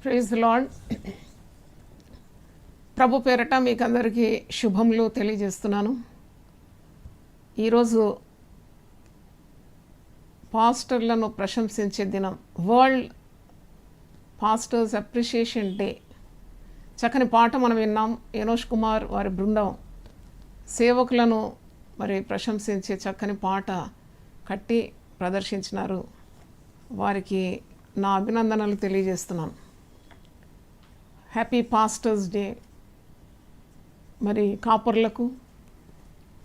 Praise the lord. ప్రభు పేరట మీకు అందరికీ శుభములు తెలియజేస్తున్నాను. ఈరోజు పాస్టర్లను ప్రశంసించే దినం, వరల్డ్ పాస్టర్స్ అప్రిషియేషన్ డే. చక్కని పాట మనం విన్నాం. ఎనోష్ కుమార్ వారి బృందం సేవకులను ప్రశంసించే చక్కని పాట కట్టి ప్రదర్శించినారు. వారికి నా అభినందనలు తెలియజేస్తున్నాను. Happy pastors day. కాపర్లకు,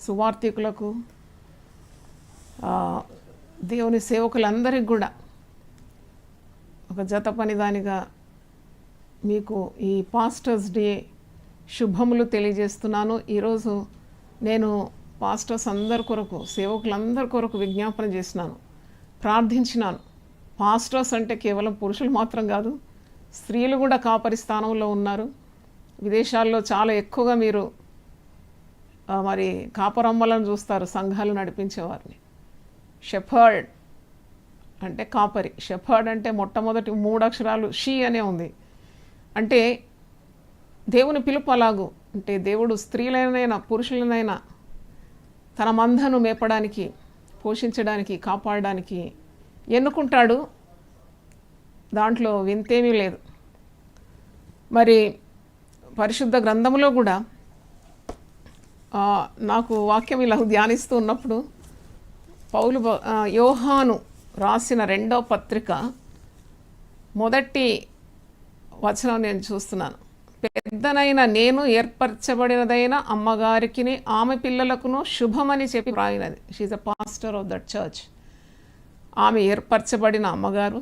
సువార్థికులకు, దేవుని సేవకులందరికీ కూడా ఒక జత పనిదానిగా మీకు ఈ పాస్టర్స్ డే శుభములు తెలియజేస్తున్నాను. ఈరోజు నేను పాస్టర్స్ అందరి కొరకు, సేవకులందరి కొరకు విజ్ఞాపన చేసినాను, ప్రార్థించినాను. పాస్టర్స్ అంటే కేవలం పురుషులు మాత్రం కాదు, స్త్రీలు కూడా కాపరి స్థానంలో ఉన్నారు. విదేశాల్లో చాలా ఎక్కువగా మీరు కాపరమ్మలను చూస్తారు, సంఘాలు నడిపించేవారిని. షెఫర్డ్ అంటే కాపరి. షెఫర్డ్ అంటే మొట్టమొదటి 3 అక్షరాలు షీ అనే ఉంది. అంటే దేవుని పిలుపు అలాగూ. అంటే దేవుడు స్త్రీలనైనా పురుషులనైనా తన మందను మేపడానికి, పోషించడానికి, కాపాడడానికి ఎన్నుకుంటాడు. దాంట్లో వింతేమీ లేదు. పరిశుద్ధ గ్రంథంలో కూడా నాకు వాక్యం ఇలా ధ్యానిస్తూ ఉన్నప్పుడు యోహాను రాసిన 2వ పత్రిక మొదటి వచనం నేను చూస్తున్నాను. పెద్దనైన నేను ఏర్పరచబడినదైన అమ్మగారికి ఆమె పిల్లలకును శుభమని చెప్పి రాయినది. She a pastor of that church. ఆమె ఏర్పరచబడిన అమ్మగారు.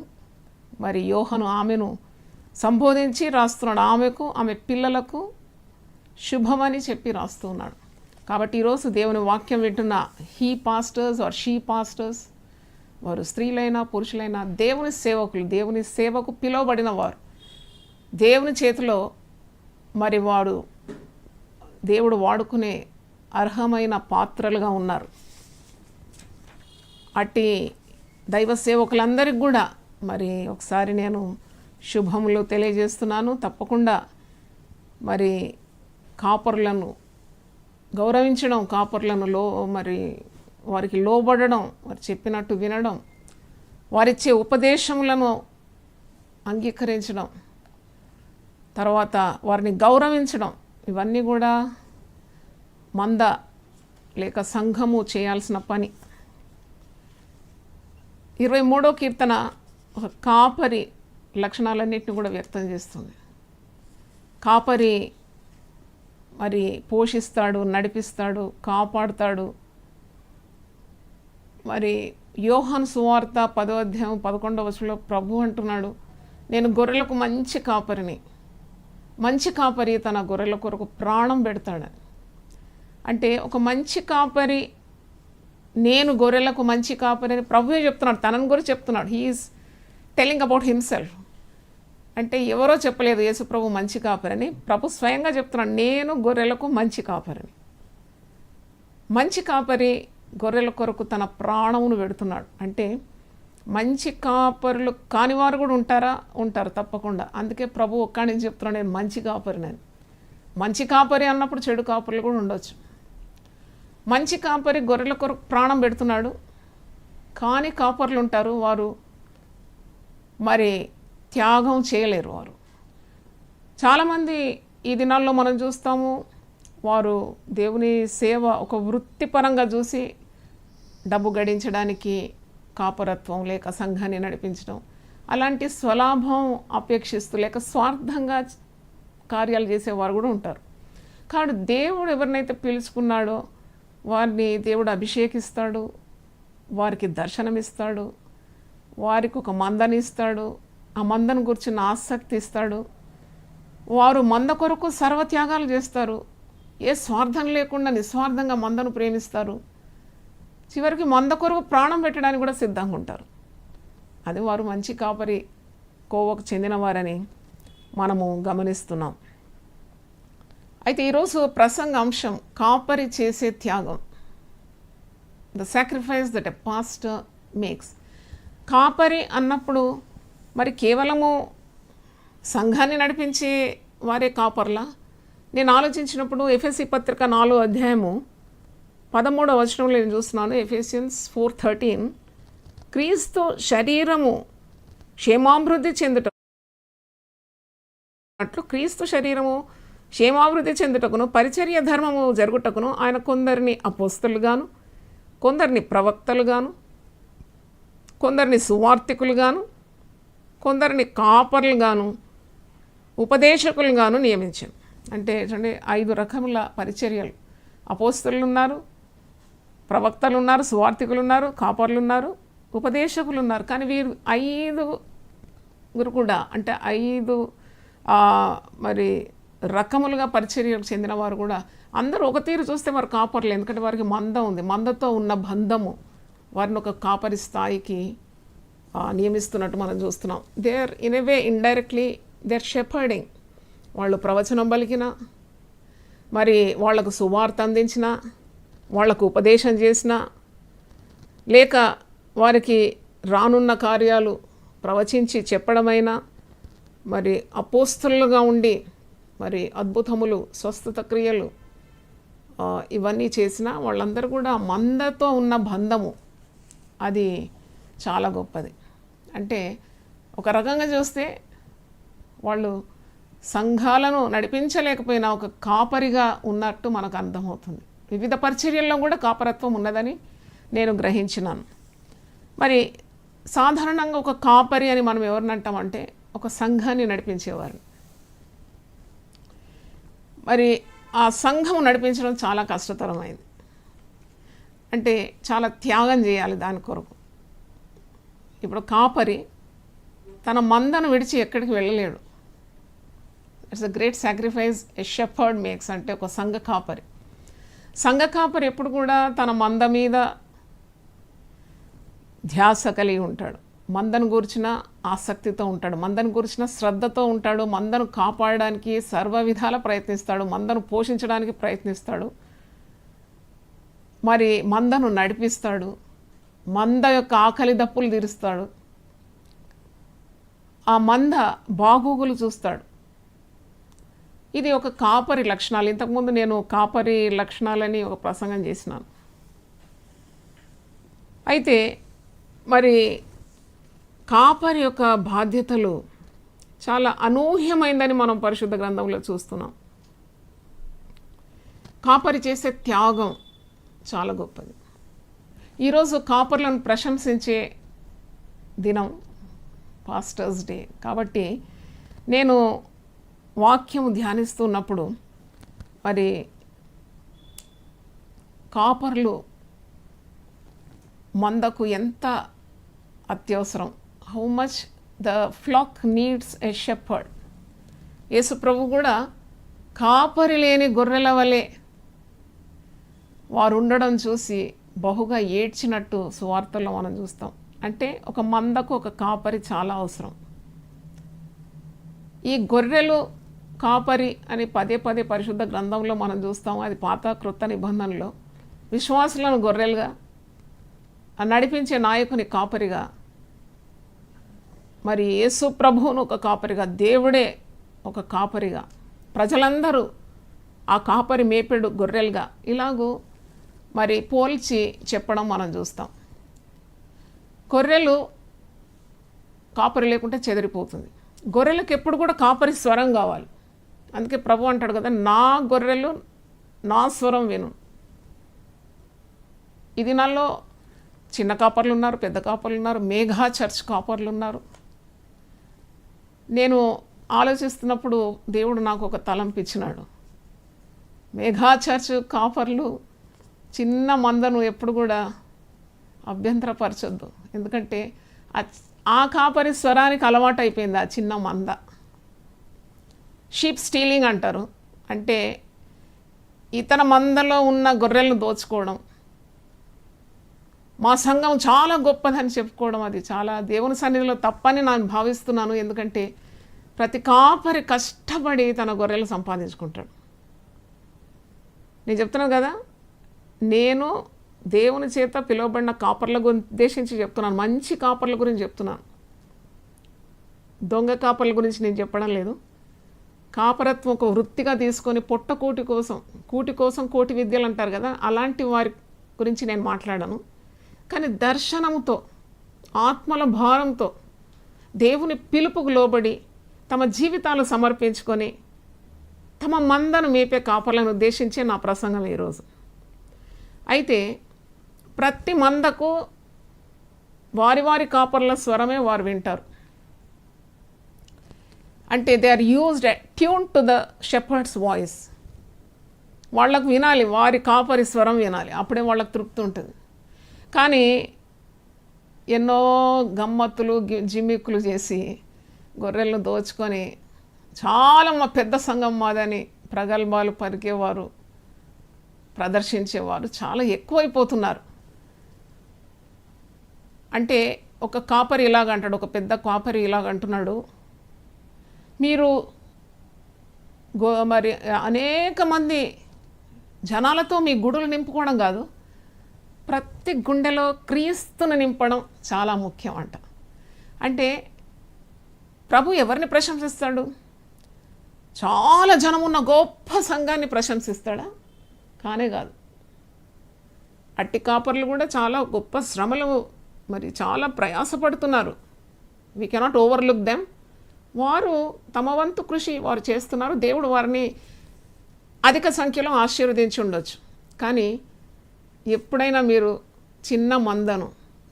యోహాను ఆమెను సంబోధించి రాస్తున్నాడు. ఆమెకు, ఆమె పిల్లలకు శుభమని చెప్పి రాస్తూ ఉన్నాడు. కాబట్టి ఈరోజు దేవుని వాక్యం వింటున్న he pastors or she pastors, వారు స్త్రీలైనా పురుషులైనా దేవుని సేవకులు, దేవుని సేవకు పిలువబడిన వారు, దేవుని చేతిలో దేవుడు వాడుకునే అర్హమైన పాత్రలుగా ఉన్నారు. అట్టి దైవ సేవకులందరికీ కూడా ఒకసారి నేను శుభములు తెలియజేస్తున్నాను. తప్పకుండా కాపరులను గౌరవించడం, కాపరులను వారికి లోబడడం, వారు చెప్పినట్టు వినడం, వారిచ్చే ఉపదేశములను అంగీకరించడం, తర్వాత వారిని గౌరవించడం, ఇవన్నీ కూడా మంద లేక సంఘము చేయాల్సిన పని. 23వ కీర్తన ఒక కాపరి లక్షణాలన్నింటినీ కూడా వ్యక్తం చేస్తుంది. కాపరి పోషిస్తాడు, నడిపిస్తాడు, కాపాడుతాడు. యోహాను సువార్త 10వ అధ్యాయం 11వ వచనంలో ప్రభు అంటున్నాడు, నేను గొర్రెలకు మంచి కాపరిని. మంచి కాపరి తన గొర్రెల కొరకు ప్రాణం పెడతాడని. అంటే ఒక మంచి కాపరి, నేను గొర్రెలకు మంచి కాపరి అని ప్రభువే చెప్తున్నాడు. తనని గురించి చెప్తున్నాడు. He's telling about himself. అంటే ఎవరో చెప్పలేదు యేసు ప్రభు మంచి కాపరని, ప్రభు స్వయంగా చెప్తున్నాడు, నేను గొర్రెలకు మంచి కాపరిని. మంచి కాపరి గొర్రెల కొరకు తన ప్రాణమును పెడుతున్నాడు. అంటే మంచి కాపరులు కానివారు కూడా ఉంటారు తప్పకుండా. అందుకే ప్రభు ఒక్కడి నుంచి చెప్తున్నాడు, నేను మంచి కాపరినని. మంచి కాపరి అన్నప్పుడు చెడు కాపరులు కూడా ఉండొచ్చు. మంచి కాపరి గొర్రెల కొరకు ప్రాణం పెడుతున్నాడు. కానీ కాపర్లు ఉంటారు, వారు త్యాగం చేయలేరు. వారు చాలామంది ఈ దినాల్లో మనం చూస్తాము, వారు దేవుని సేవ ఒక వృత్తిపరంగా చూసి డబ్బు గడించడానికి కాపరత్వం లేక సంఘాన్ని నడిపించడం, అలాంటి స్వలాభం అపేక్షిస్తూ లేక స్వార్థంగా కార్యాలు చేసేవారు కూడా ఉంటారు. కాబట్టి దేవుడు ఎవరినైతే పిలుచుకున్నాడో వారిని దేవుడు అభిషేకిస్తాడు, వారికి దర్శనమిస్తాడు, వారికి ఒక మందని ఇస్తాడు, ఆ మందను గురించిన ఆసక్తి ఇస్తాడు. వారు మంద కొరకు సర్వత్యాగాలు చేస్తారు. ఏ స్వార్థం లేకుండా నిస్వార్థంగా మందను ప్రేమిస్తారు. చివరికి మంద కొరకు ప్రాణం పెట్టడానికి కూడా సిద్ధంగా ఉంటారు. అది వారు మంచి కాపరి కోవకు చెందినవారని మనము గమనిస్తున్నాం. అయితే ఈరోజు ప్రసంగ అంశం కాపరి చేసే త్యాగం, the sacrifice that a pastor makes. కాపరి అన్నప్పుడు కేవలము సంఘాన్ని నడిపించే వారే కాపర్లా? నేను ఆలోచించినప్పుడు ఎఫెసీ పత్రిక 4వ అధ్యాయము 13వ వచనంలో నేను చూస్తున్నాను. ఎఫెసియన్స్ 4:13, క్రీస్తు శరీరము క్షేమాభివృద్ధి చెందుట అట్లు క్రీస్తు శరీరము క్షేమాభివృద్ధి చెందుటకును పరిచర్య ధర్మము జరుగుటకును ఆయన కొందరిని అపోస్తలుగాను, కొందరిని ప్రవక్తలుగాను, కొందరిని సువార్తికులుగాను, కొందరిని కాపర్లుగాను, ఉపదేశకులుగాను నియమించాను. అంటే 5 రకముల పరిచర్యలు. అపోస్తలు ఉన్నారు, ప్రవక్తలు ఉన్నారు, సువార్తికులు ఉన్నారు, కాపర్లు ఉన్నారు, ఉపదేశకులు ఉన్నారు. కానీ వీరు 5 కూడా అంటే 5 మరి రకములుగా పరిచర్యకు చెందిన వారు కూడా అందరూ ఒక తీరు చూస్తే వారు కాపర్లు. ఎందుకంటే వారికి మంద ఉంది, మందతో ఉన్న బంధము వారిని ఒక కాపరి స్థాయికి నియమిస్తున్నట్టు మనం చూస్తున్నాం. They are in a way indirectly they are shepherding. వాళ్ళు ప్రవచనం పలికిన, మరి వాళ్లకు సువార్త అందించిన, వాళ్లకు ఉపదేశం చేసిన, లేక వారికి రానున్న కార్యాలు ప్రవచించి చెప్పడమైనా, మరి అపోస్తలుగా ఉండి మరి అద్భుతములు, స్వస్థత క్రియలు ఇవన్నీ చేసిన వాళ్ళందరూ కూడా మందతో ఉన్న బంధము అది చాలా గొప్పది. అంటే ఒక రకంగా చూస్తే వాళ్ళు సంఘాలను నడిపించలేకపోయినా ఒక కాపరిగా ఉన్నట్టు మనకు అర్థమవుతుంది. వివిధ పరిచర్యల్లో కూడా కాపరత్వం ఉన్నదని నేను గ్రహించినాను. మరి సాధారణంగా ఒక కాపరి అని మనం ఎవరిని అంటామంటే ఒక సంఘాన్ని నడిపించేవారు. మరి ఆ సంఘం నడిపించడం చాలా కష్టతరమైంది. అంటే చాలా త్యాగం చేయాలి దాని కొరకు. ఇప్పుడు కాపరి తన మందను విడిచి ఎక్కడికి వెళ్ళలేడు. It's a great sacrifice a shepherd makes. అంటే ఒక సంఘ కాపరి ఎప్పుడు కూడా తన మంద మీద ధ్యాస కలిగి ఉంటాడు. మందను గూర్చిన ఆసక్తితో ఉంటాడు, మందను గూర్చిన శ్రద్ధతో ఉంటాడు, మందను కాపాడడానికి సర్వ విధాల ప్రయత్నిస్తాడు, మందను పోషించడానికి ప్రయత్నిస్తాడు, మరి మందను నడిపిస్తాడు, మంద యొక్క ఆకలి దప్పులు తీరుస్తాడు, ఆ మంద బాగోగులు చూస్తాడు. ఇది ఒక కాపరి లక్షణాలు. ఇంతకుముందు నేను కాపరి లక్షణాలని ఒక ప్రసంగం చేసినాను. అయితే మరి కాపరి యొక్క బాధ్యతలు చాలా అనూహ్యమైందని మనం పరిశుద్ధ గ్రంథంలో చూస్తున్నాం. కాపరి చేసే త్యాగం చాలా గొప్పది. ఈరోజు కాపర్లను ప్రశంసించే దినం పాస్టర్స్ డే. కాబట్టి నేను వాక్యం ధ్యానిస్తున్నప్పుడు మరి కాపర్లు మందకు ఎంత అత్యవసరం, how much the flock needs a shepherd. యేసు ప్రభు కూడా కాపరి లేని గొర్రెల వలె వారు ఉండడం చూసి బహుగా ఏడ్చినట్టు సువార్తల్లో మనం చూస్తాం. అంటే ఒక మందకు ఒక కాపరి చాలా అవసరం. ఈ గొర్రెలు కాపరి అని పదే పరిశుద్ధ గ్రంథంలో మనం చూస్తాం. అది పాత క్రొత్త నిబంధనలో విశ్వాసులను గొర్రెలుగా, నడిపించే నాయకుని కాపరిగా, మరి యేసు ప్రభువును ఒక కాపరిగా, దేవుడే ఒక కాపరిగా, ప్రజలందరూ ఆ కాపరి మేపెడు గొర్రెలుగా ఇలాగూ మరి పోల్చి చెప్పడం మనం చూస్తాం. గొర్రెలు కాపరి లేకుంటే చెదిరిపోతుంది. గొర్రెలకు ఎప్పుడు కూడా కాపరి స్వరం కావాలి. అందుకే ప్రభు అంటాడు కదా, నా గొర్రెలు నా స్వరం విను. ఈ దినాల్లో చిన్న కాపర్లు ఉన్నారు, పెద్ద కాపర్లు ఉన్నారు, మేఘా చర్చ్ కాపర్లు ఉన్నారు. నేను ఆలోచిస్తున్నప్పుడు దేవుడు నాకు ఒక తలంపు ఇచ్చినాడు. మేఘా చర్చ్ కాపర్లు చిన్న మందను ఎప్పుడు కూడా అభ్యంతరపరచొద్దు. ఎందుకంటే ఆ కాపరి స్వరానికి అలవాటు అయిపోయింది ఆ చిన్న మంద. షీప్ స్టీలింగ్ అంటారు. అంటే ఇతర మందలో ఉన్న గొర్రెలను దోచుకోవడం, మా సంఘం చాలా గొప్పదని చెప్పుకోవడం, అది చాలా దేవుని సన్నిధిలో తప్పని నేను భావిస్తున్నాను. ఎందుకంటే ప్రతి కాపరి కష్టపడి తన గొర్రెలు సంపాదించుకుంటాడు. నేను చెప్తున్నాను కదా, నేను దేవుని చేత పిలువబడిన కాపర్ల ఉద్దేశించి చెప్తున్నాను, మంచి కాపర్ల గురించి చెప్తున్నాను. దొంగ కాపర్ల గురించి నేను చెప్పడం లేదు. కాపరత్వం ఒక వృత్తిగా తీసుకొని కూటి కోసం కోటి విద్యలు అంటారు కదా, అలాంటి వారి గురించి నేను మాట్లాడను. కానీ దర్శనంతో, ఆత్మల భారంతో, దేవుని పిలుపుకు లోబడి తమ జీవితాలు సమర్పించుకొని తమ మందను మేపే కాపర్లను ఉద్దేశించే నా ప్రసంగం ఈరోజు. అయితే ప్రతి మందకు వారి వారి కాపర్ల స్వరమే వారు వింటారు. అంటే they are used tune to the shepherd's voice. వాళ్ళకు వినాలి, వారి కాపరి స్వరం వినాలి, అప్పుడే వాళ్ళకు తృప్తి ఉంటుంది. కానీ ఎన్నో గమ్మత్తులు జిమ్మిక్కులు చేసి గొర్రెలను దోచుకొని చాలా పెద్ద సంఘం మాదని ప్రగల్భాలు పలికేవారు, ప్రదర్శించేవారు చాలా ఎక్కువైపోతున్నారు. అంటే ఒక కాపరి ఇలాగంటాడు, ఒక పెద్ద కాపరి ఇలాగంటున్నాడు, మీరు మరి అనేక మంది జనాలతో మీ గుడులు నింపుకోవడం కాదు, ప్రతి గుండెలో క్రీస్తును నింపడం చాలా ముఖ్యం అంట. అంటే ప్రభు ఎవరిని ప్రశంసిస్తాడు? చాలా జనమున్న గొప్ప సంఘాన్ని ప్రశంసిస్తాడా? కానే కాదు. అట్టి కాపర్లు కూడా చాలా గొప్ప శ్రమలు, మరి చాలా ప్రయాసపడుతున్నారు. We cannot overlook them. వారు తమ వంతు కృషి వారు చేస్తున్నారు. దేవుడు వారిని అధిక సంఖ్యలో ఆశీర్వదించి ఉండొచ్చు. కానీ ఎప్పుడైనా మీరు చిన్న మందను,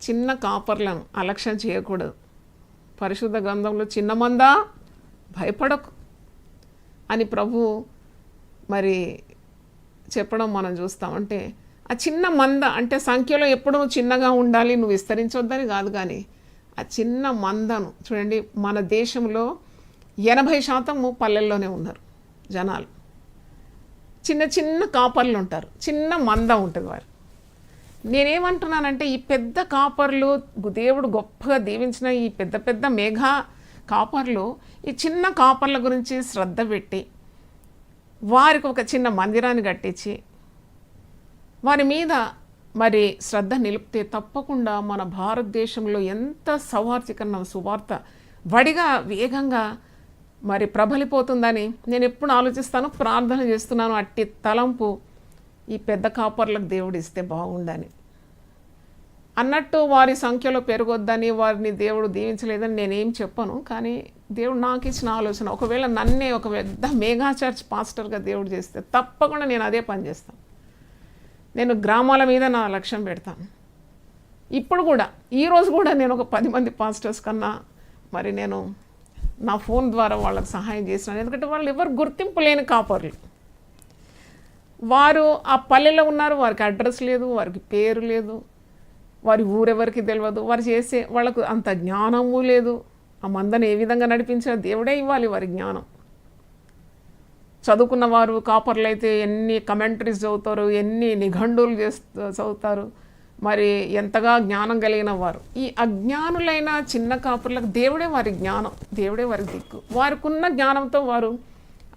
చిన్న కాపర్లను అలక్ష్యం చేయకూడదు. పరిశుద్ధ గ్రంథంలో చిన్న మంద భయపడకు అని ప్రభు మరి చెప్పడం మనం చూస్తాం. అంటే ఆ చిన్న మంద అంటే సంఖ్యలో ఎప్పుడు నువ్వు చిన్నగా ఉండాలి, నువ్వు విస్తరించొద్దని కాదు. కానీ ఆ చిన్న మందను చూడండి, మన దేశంలో 80% పల్లెల్లోనే ఉన్నారు జనాలు. చిన్న చిన్న కాపర్లు ఉంటారు, చిన్న మంద ఉంటుంది వారు. నేనేమంటున్నానంటే ఈ పెద్ద కాపర్లు, దేవుడు గొప్పగా దీవించిన ఈ పెద్ద పెద్ద మేఘా కాపర్లు ఈ చిన్న కాపర్ల గురించి శ్రద్ధ పెట్టి వారికి ఒక చిన్న మందిరాన్ని కట్టించి వారి మీద మరి శ్రద్ధ నిలిపితే తప్పకుండా మన భారతదేశంలో ఎంత సౌవార్తికరణ సువార్త వడిగా వేగంగా మరి ప్రబలిపోతుందని నేను ఎప్పుడు ఆలోచిస్తాను, ప్రార్థన చేస్తున్నాను. అట్టి తలంపు ఈ పెద్ద కాపర్లకు దేవుడు ఇస్తే బాగుండని. అన్నట్టు వారి సంఖ్యలో పెరగొద్దని, వారిని దేవుడు దీవించలేదని నేనేం చెప్పను. కానీ దేవుడు నాకు ఇచ్చిన ఆలోచన, ఒకవేళ నన్నే ఒక పెద్ద మెగా చర్చ్ పాస్టర్గా దేవుడు చేస్తే తప్పకుండా నేను అదే పని చేస్తాను. నేను గ్రామాల మీద నా లక్ష్యం పెడతాను. ఇప్పుడు కూడా, ఈరోజు కూడా నేను ఒక 10 మంది పాస్టర్స్ కన్నా మరి నేను నా ఫోన్ ద్వారా వాళ్ళకి సహాయం చేసినాను. ఎందుకంటే వాళ్ళు ఎవరు గుర్తింపు లేని కాపర్లు. వారు ఆ పల్లెలో ఉన్నారు, వారికి అడ్రస్ లేదు, వారికి పేరు లేదు, వారి ఊరెవరికి తెలియదు, వాళ్ళకు అంత జ్ఞానము లేదు. ఆ మందని ఏ విధంగా నడిపించారు దేవుడే ఇవ్వాలి వారి జ్ఞానం. చదువుకున్న వారు కాపర్లు అయితే ఎన్ని కమెంటరీస్ చదువుతారు, ఎన్ని నిఘంటువులు చదువుతారు, మరి ఎంతగా జ్ఞానం కలిగిన వారు. ఈ అజ్ఞానులైన చిన్న కాపర్లకు దేవుడే వారి జ్ఞానం, దేవుడే వారి దిక్కు. వారికి ఉన్న జ్ఞానంతో వారు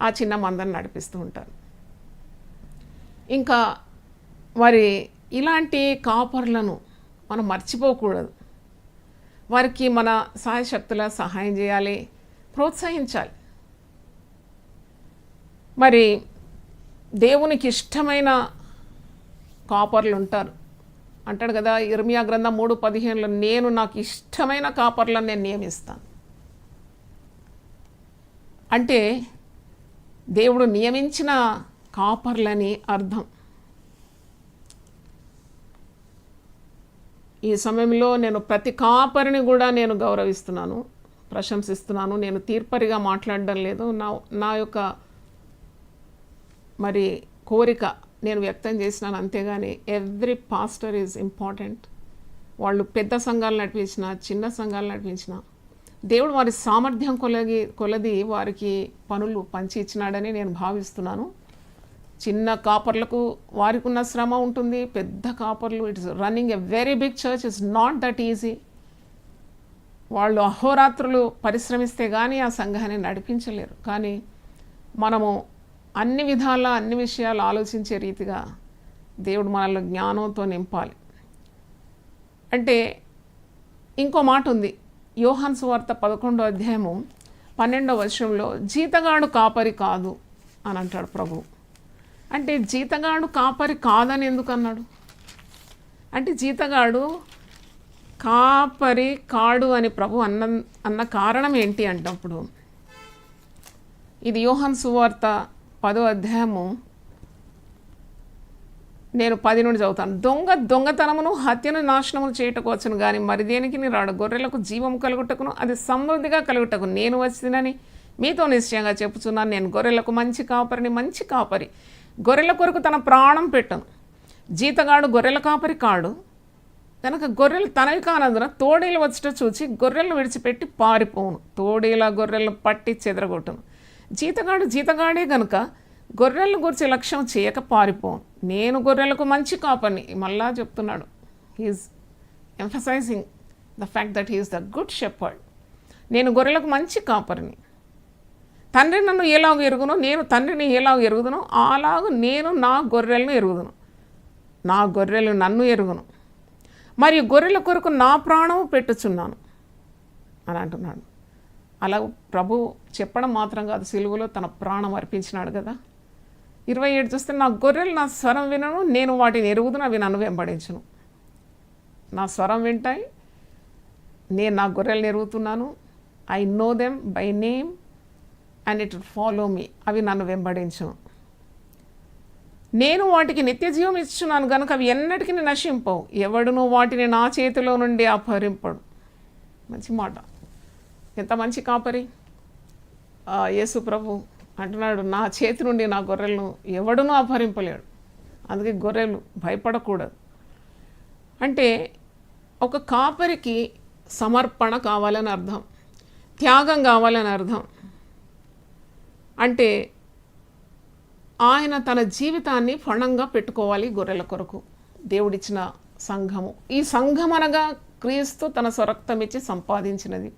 ఆ చిన్న మందని నడిపిస్తూ ఉంటారు. ఇంకా మరి ఇలాంటి కాపర్లను మనం మర్చిపోకూడదు. వారికి మన సాయశక్తుల సహాయం చేయాలి, ప్రోత్సహించాలి. మరి దేవునికి ఇష్టమైన కాపర్లు ఉంటారు అంటాడు కదా ఇర్మియా గ్రంథం 3:15లో, నేను నాకు ఇష్టమైన కాపర్లను నేను నియమిస్తాను. అంటే దేవుడు నియమించిన కాపర్లని అర్థం. ఈ సమయంలో నేను ప్రతి కాపరిని కూడా నేను గౌరవిస్తున్నాను, ప్రశంసిస్తున్నాను. నేను తీర్పరిగా మాట్లాడడం లేదు. నా యొక్క మరి కోరిక నేను వ్యక్తం చేసినాను, అంతేగాని ఎవ్రీ పాస్టర్ ఈజ్ ఇంపార్టెంట్. వాళ్ళు పెద్ద సంఘాలు నడిపించిన, చిన్న సంఘాలు నడిపించిన, దేవుడు వారి సామర్థ్యం కొలది వారికి పనులు పంచి ఇచ్చినాడని నేను భావిస్తున్నాను. చిన్న కాపర్లకు వారికి ఉన్న శ్రమ ఉంటుంది, పెద్ద కాపర్లు it's running a very big church is not that easy. వాళ్ళు అహోరాత్రులు పరిశ్రమిస్తే కానీ ఆ సంఘాన్ని నడిపించలేరు. కానీ మనము అన్ని విధాలా అన్ని విషయాలు ఆలోచించే రీతిగా దేవుడు మనల్ని జ్ఞానంతో నింపాలి. అంటే ఇంకో మాట ఉంది, యోహాను సువార్త 11వ అధ్యాయము 12వ వచనంలో జీతగాడు కాపరి కాదు అని అంటాడు ప్రభు. అంటే జీతగాడు కాపరి కాదని ఎందుకు అన్నాడు? అంటే జీతగాడు కాపరి కాడు అని ప్రభు అన్న కారణం ఏంటి అంటప్పుడు, ఇది యోహాను సువార్త 10వ అధ్యాయము నేను 10 నుండి చదువుతాను. దొంగతనమును హత్యను నాశనమును చేయుటకు వచ్చును కానీ మరి దేనికి రాడు. గొర్రెలకు జీవము కలుగుటకును అది సమృద్ధిగా కలుగుటకు నేను వచ్చినని మీతో నిశ్చయంగా చెప్పుచున్నాను. నేను గొర్రెలకు మంచి కాపరి గొర్రెల కొరకు తన ప్రాణం పెట్టను. జీతగాడు గొర్రెల కాపరి కాడు కనుక గొర్రెలు తనవి కానందున తోడేలు వచ్చుట చూచి గొర్రెలను విడిచిపెట్టి పారిపోవును. తోడేల గొర్రెలను పట్టి చెదరగొట్టును. జీతగాడే గనుక గొర్రెలను గురించి లక్ష్యం చేయక పారిపోను. నేను గొర్రెలకు మంచి కాపరిని. మళ్ళా చెప్తున్నాడు, he's emphasising the fact that he's the good shepherd. నేను గొర్రెలకు మంచి కాపరిని. తండ్రి నన్ను ఎలాగ ఎరుగునో నేను తండ్రిని ఎలాగ ఎరుగుదునో అలాగూ నేను నా గొర్రెలను ఎరుగుదును. నా గొర్రెలు నన్ను ఎరుగును మరియు గొర్రెల కొరకు నా ప్రాణము పెట్టుచున్నాను అని అంటున్నాడు. అలా ప్రభు చెప్పడం మాత్రం కాదు, సిలువలో తన ప్రాణం అర్పించినాడు కదా. 27 చూస్తే, నా గొర్రెలు నా స్వరం వినను, నేను వాటిని ఎరుగుదును, అవి నన్ను వెంబడించును. నా స్వరం వింటాయి, నేను నా గొర్రెలను ఎరుగుతున్నాను. I know them by name and it follow me. అవి నన్ను వెంబడించును. నేను వాటికి నిత్య జీవం ఇచ్చున్నాను కనుక అవి ఎన్నటికీ నశింపవు. ఎవడును వాటిని నా చేతిలో నుండి అపహరింపడు. మంచి మాట. ఎంత మంచి కాపరి యేసు ప్రభు అంటున్నాడు, నా చేతి నుండి నా గొర్రెలను ఎవడునూ అపహరింపలేడు. అందుకే గొర్రెలు భయపడకూడదు. అంటే ఒక కాపరికి సమర్పణ కావాలని అర్థం, త్యాగం కావాలని అర్థం. అంటే ఆయన తన జీవితాన్ని ఫణంగా పెట్టుకోవాలి గొర్రెల కొరకు. దేవుడిచ్చిన సంఘము, ఈ సంఘం అనగా క్రీస్తు తన స్వరక్తం ఇచ్చి సంపాదించినది.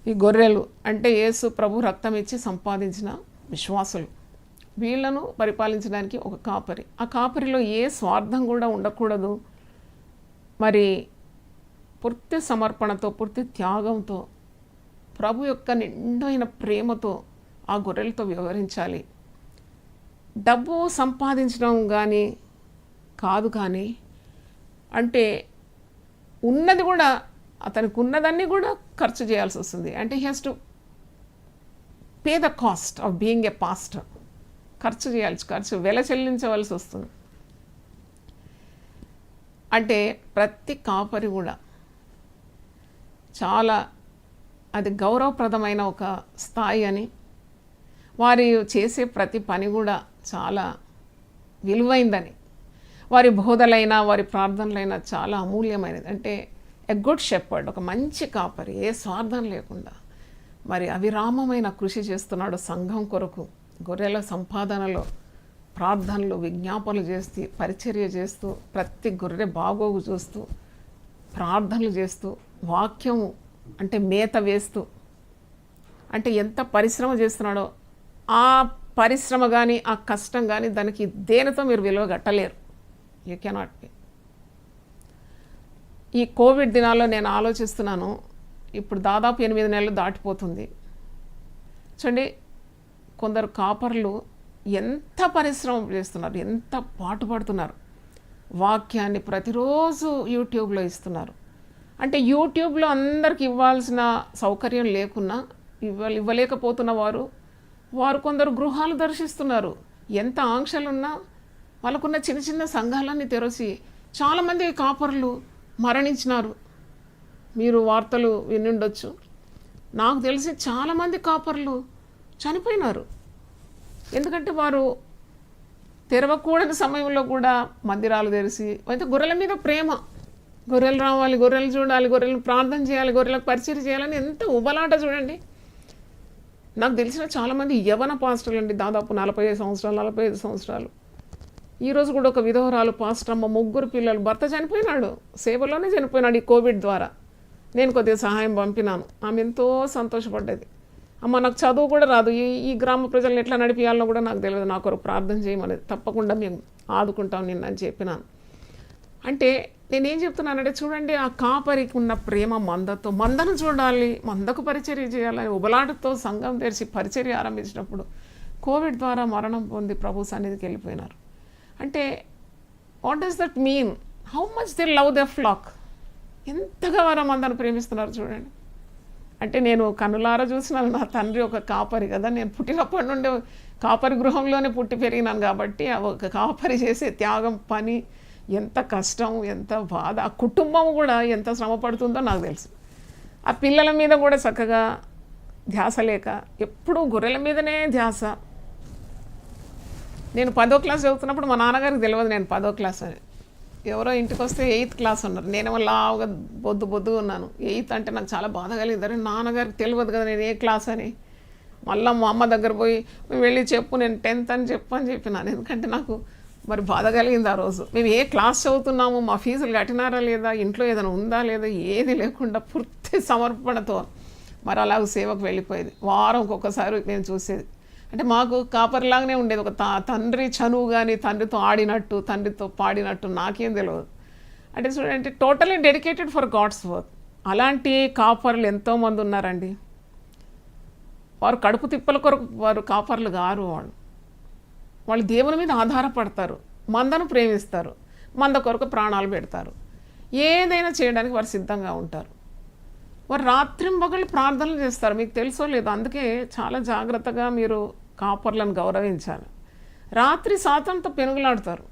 ఈ గొర్రెలు అంటే యేసు ప్రభు రక్తం ఇచ్చి సంపాదించిన విశ్వాసులు. వీళ్లను పరిపాలించడానికి ఒక కాపరి. ఆ కాపరిలో ఏ స్వార్థం కూడా ఉండకూడదు. మరి పూర్తి సమర్పణతో, పూర్తి త్యాగంతో, ప్రభు యొక్క నిండైన ప్రేమతో ఆ గొర్రెలతో వ్యవహరించాలి. డబ్బు సంపాదించడం కానీ కాదు, కానీ అంటే ఉన్నది కూడా, అతనికి ఉన్నదాన్ని కూడా ఖర్చు చేయాల్సి వస్తుంది. అంటే he has to pay the cost of being a pastor. ఖర్చు వెల చెల్లించవలసి వస్తుంది. అంటే ప్రతి కాపరి కూడా చాలా అది గౌరవప్రదమైన ఒక స్థాయి అని, వారి చేసే ప్రతి పని కూడా చాలా విలువైందని, వారి బోధలైనా వారి ప్రార్థనలైనా చాలా అమూల్యమైనది. అంటే ఎ గుడ్ షెపర్డ్, ఒక మంచి కాపరి, ఏ స్వార్థం లేకుండా మరి అవిరామమైన కృషి చేస్తున్నాడు సంఘం కొరకు. గొర్రెల సంపాదనలో ప్రార్థనలు, విజ్ఞాపనలు చేస్తూ, పరిచర్య చేస్తూ, ప్రతి గొర్రె బాగోగు చూస్తూ, ప్రార్థనలు చేస్తూ, వాక్యము అంటే మేత వేస్తూ, అంటే ఎంత పరిశ్రమ చేస్తున్నాడో ఆ పరిశ్రమ కానీ ఆ కష్టం కానీ దానికి దేనితో మీరు విలువ కట్టలేరు. You cannot be. ఈ కోవిడ్ దినాల్లో నేను ఆలోచిస్తున్నాను, ఇప్పుడు దాదాపు 8 నెలలు దాటిపోతుంది. చూడండి, కొందరు కాపర్లు ఎంత పరిశ్రమ చేస్తున్నారు, ఎంత పాటుపడుతున్నారు. వాక్యాన్ని ప్రతిరోజు యూట్యూబ్లో ఇస్తున్నారు. అంటే యూట్యూబ్లో అందరికి ఇవ్వాల్సిన సౌకర్యం లేకున్నా ఇవ్వలేకపోతున్న వారు కొందరు గృహాలు దర్శిస్తున్నారు. ఎంత ఆంక్షలున్నా వాళ్ళకున్న చిన్న చిన్న సంఘాలన్నీ తెరచి చాలామంది కాపర్లు మరణించినారు. మీరు వార్తలు వినుండొచ్చు. నాకు తెలిసి చాలామంది కాపర్లు చనిపోయినారు. ఎందుకంటే వారు తెరవకూడని సమయంలో కూడా మందిరాలు తెరిచి, అయితే గొర్రెల మీద ప్రేమ, గొర్రెలు రావాలి, గొర్రెలు చూడాలి, గొర్రెలను ప్రార్థన చేయాలి, గొర్రెలకు పరిచయం చేయాలని ఎంత ఉబలాట చూడండి. నాకు తెలిసిన చాలామంది యవన పాస్టర్లు అండి, దాదాపు 45 సంవత్సరాలు 45 సంవత్సరాలు. ఈరోజు కూడా ఒక విధవరాలు పాస్టర్ అమ్మ, 3 పిల్లలు, భర్త చనిపోయినాడు, సేవలోనే చనిపోయినాడు ఈ కోవిడ్ ద్వారా. నేను కొద్దిగా సహాయం పంపినాను. ఆమె ఎంతో సంతోషపడ్డది. అమ్మ, నాకు చదువు కూడా రాదు, ఈ గ్రామ ప్రజలను ఎట్లా నడిపించాలో కూడా నాకు తెలియదు, నా కొరకు ప్రార్థన చేయమనేది. తప్పకుండా మేము ఆదుకుంటాం నిన్న అని చెప్పినాను. అంటే నేనేం చెప్తున్నానంటే చూడండి, ఆ కాపరికి ఉన్న ప్రేమ మందను చూడాలి, మందకు పరిచర్య చేయాలని ఉబలాటతో సంఘం తెరిచి పరిచర్య ఆరంభించినప్పుడు కోవిడ్ ద్వారా మరణం పొంది ప్రభు సన్నిధికి వెళ్ళిపోయినారు. అంటే what does that mean? How much they love the flax. ఎంతగా వారు మందను ప్రేమిస్తున్నారు చూడండి. అంటే నేను కన్నులారా చూసినాను, నా తండ్రి ఒక కాపరి కదా, నేను పుట్టినప్పటి నుండి కాపరి గృహంలోనే పుట్టి పెరిగినాను కాబట్టి ఒక కాపరి చేసే త్యాగం, పని, ఎంత కష్టం, ఎంత బాధ, ఆ కుటుంబం కూడా ఎంత శ్రమ పడుతుందో నాకు తెలుసు. ఆ పిల్లల మీద కూడా చక్కగా ధ్యాస లేక ఎప్పుడూ గొర్రెల మీదనే ధ్యాస. నేను 10వ క్లాస్ చదువుతున్నప్పుడు మా నాన్నగారికి తెలియదు నేను 10వ క్లాస్ అని. ఎవరో ఇంటికి వస్తే 8th క్లాస్ ఉన్నారు, నేనేమో లావుగా బొద్దు ఉన్నాను. 8th అంటే నాకు చాలా బాధ కలిగింది. నాన్నగారికి తెలియదు కదా నేను ఏ క్లాస్ అని. మళ్ళీ మా అమ్మ దగ్గర పోయి వెళ్ళి చెప్పు నేను 10th అని చెప్పినాను. ఎందుకంటే నాకు మరి బాధ కలిగింది ఆ రోజు. మేము ఏ క్లాస్ చదువుతున్నాము, మా ఫీజులు కట్టినారా లేదా, ఇంట్లో ఏదైనా ఉందా లేదా, ఏది లేకుండా పూర్తి సమర్పణతో మరి అలాగ సేవకు వెళ్ళిపోయేది. వారంకి ఒక్కసారి మేము చూసేది. అంటే మాకు కాపరిలాగానే ఉండేది. ఒక తండ్రి చనువు కానీ, తండ్రితో ఆడినట్టు, తండ్రితో పాడినట్టు నాకేం తెలియదు. అంటే చూడండి, totally dedicated for God's work. అలాంటి కాపర్లు ఎంతోమంది ఉన్నారండి. వారు కడుపు తిప్పల కొరకు వారు కాపర్లు గారు. వాళ్ళు దేవుని మీద ఆధారపడతారు, మందను ప్రేమిస్తారు, మంద కొరకు ప్రాణాలు పెడతారు, ఏదైనా చేయడానికి వారు సిద్ధంగా ఉంటారు. వారు రాత్రింబగళ్ళు ప్రార్థనలు చేస్తారు. మీకు తెలుసో లేదో, అందుకే చాలా జాగ్రత్తగా మీరు కాపర్లను గౌరవించాలి. రాత్రి సాతంతో పెనుగులాడతారు.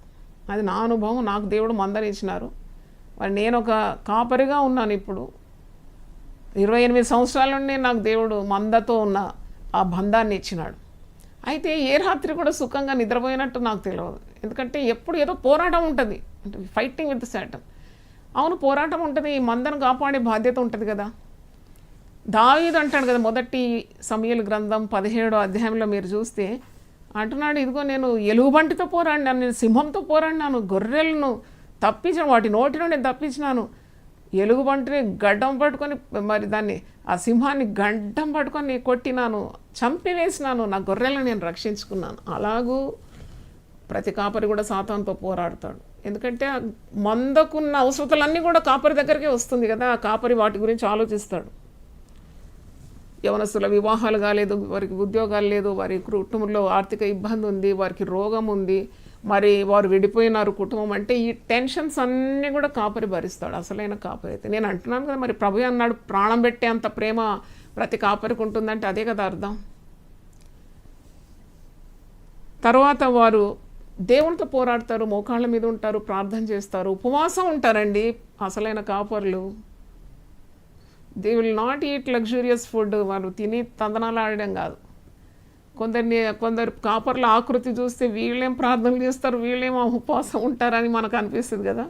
అది నా అనుభవం. నాకు దేవుడు మందని ఇచ్చినారు. మరి నేను ఒక కాపరిగా ఉన్నాను. ఇప్పుడు 28 సంవత్సరాల నుండి నాకు దేవుడు మందతో ఉన్న ఆ బంధాన్ని ఇచ్చినాడు. అయితే ఏ రాత్రి కూడా సుఖంగా నిద్రపోయినట్టు నాకు తెలియదు. ఎందుకంటే ఎప్పుడు ఏదో పోరాటం ఉంటుంది, అంటే ఫైటింగ్ విత్ శాటన్. అవును, పోరాటం ఉంటుంది, ఈ మందను కాపాడే బాధ్యత ఉంటుంది కదా. దావీదు అంటాడు కదా, మొదటి సమూయేలు గ్రంథం 17వ అధ్యాయంలో మీరు చూస్తే అంటున్నాడు, ఇదిగో నేను ఎలుగుబంటితో పోరాడినాను, నేను సింహంతో పోరాడినాను, గొర్రెలను తప్పించాను, వాటి నోటి నుండి తప్పించినాను, ఎలుగుబంటిని గడ్డం పట్టుకొని మరి దాన్ని ఆ సింహాన్ని గడ్డం పట్టుకొని కొట్టినాను, చంపివేసినాను, నా గొర్రెలను నేను రక్షించుకున్నాను. అలాగూ ప్రతి కాపరి కూడా సాతానుతో పోరాడతాడు. ఎందుకంటే మందకున్న అవసరతలన్నీ కూడా కాపరి దగ్గరికే వస్తుంది కదా. ఆ కాపరి వాటి గురించి ఆలోచిస్తాడు. యవనస్తుల వివాహాలు కాలేదు, వారికి ఉద్యోగాలు లేదు, వారి కుటుంబంలో ఆర్థిక ఇబ్బంది ఉంది, వారికి రోగం ఉంది, మరి వారు విడిపోయినారు కుటుంబం అంటే ఈ టెన్షన్స్ అన్నీ కూడా కాపరి భరిస్తాడు, అసలైన కాపరి అయితే. నేను అంటున్నాను కదా, మరి ప్రభు అన్నాడు ప్రాణం పెట్టే అంత ప్రేమ ప్రతి కాపరికి ఉంటుందంటే అదే కదా అర్థం. తర్వాత వారు దేవునితో పోరాడతారు, మోకాళ్ళ మీద ఉంటారు, ప్రార్థన చేస్తారు, ఉపవాసం ఉంటారండి అసలైన కాపర్లు. They will not eat luxurious food. వారు తిని తందనాలు ఆడడం కాదు. కొందరు కాపర్ల ఆకృతి చూస్తే వీళ్ళేం ప్రార్థనలు చేస్తారు, వీళ్ళేం ఉపవాసం ఉంటారని మనకు అనిపిస్తుంది కదా.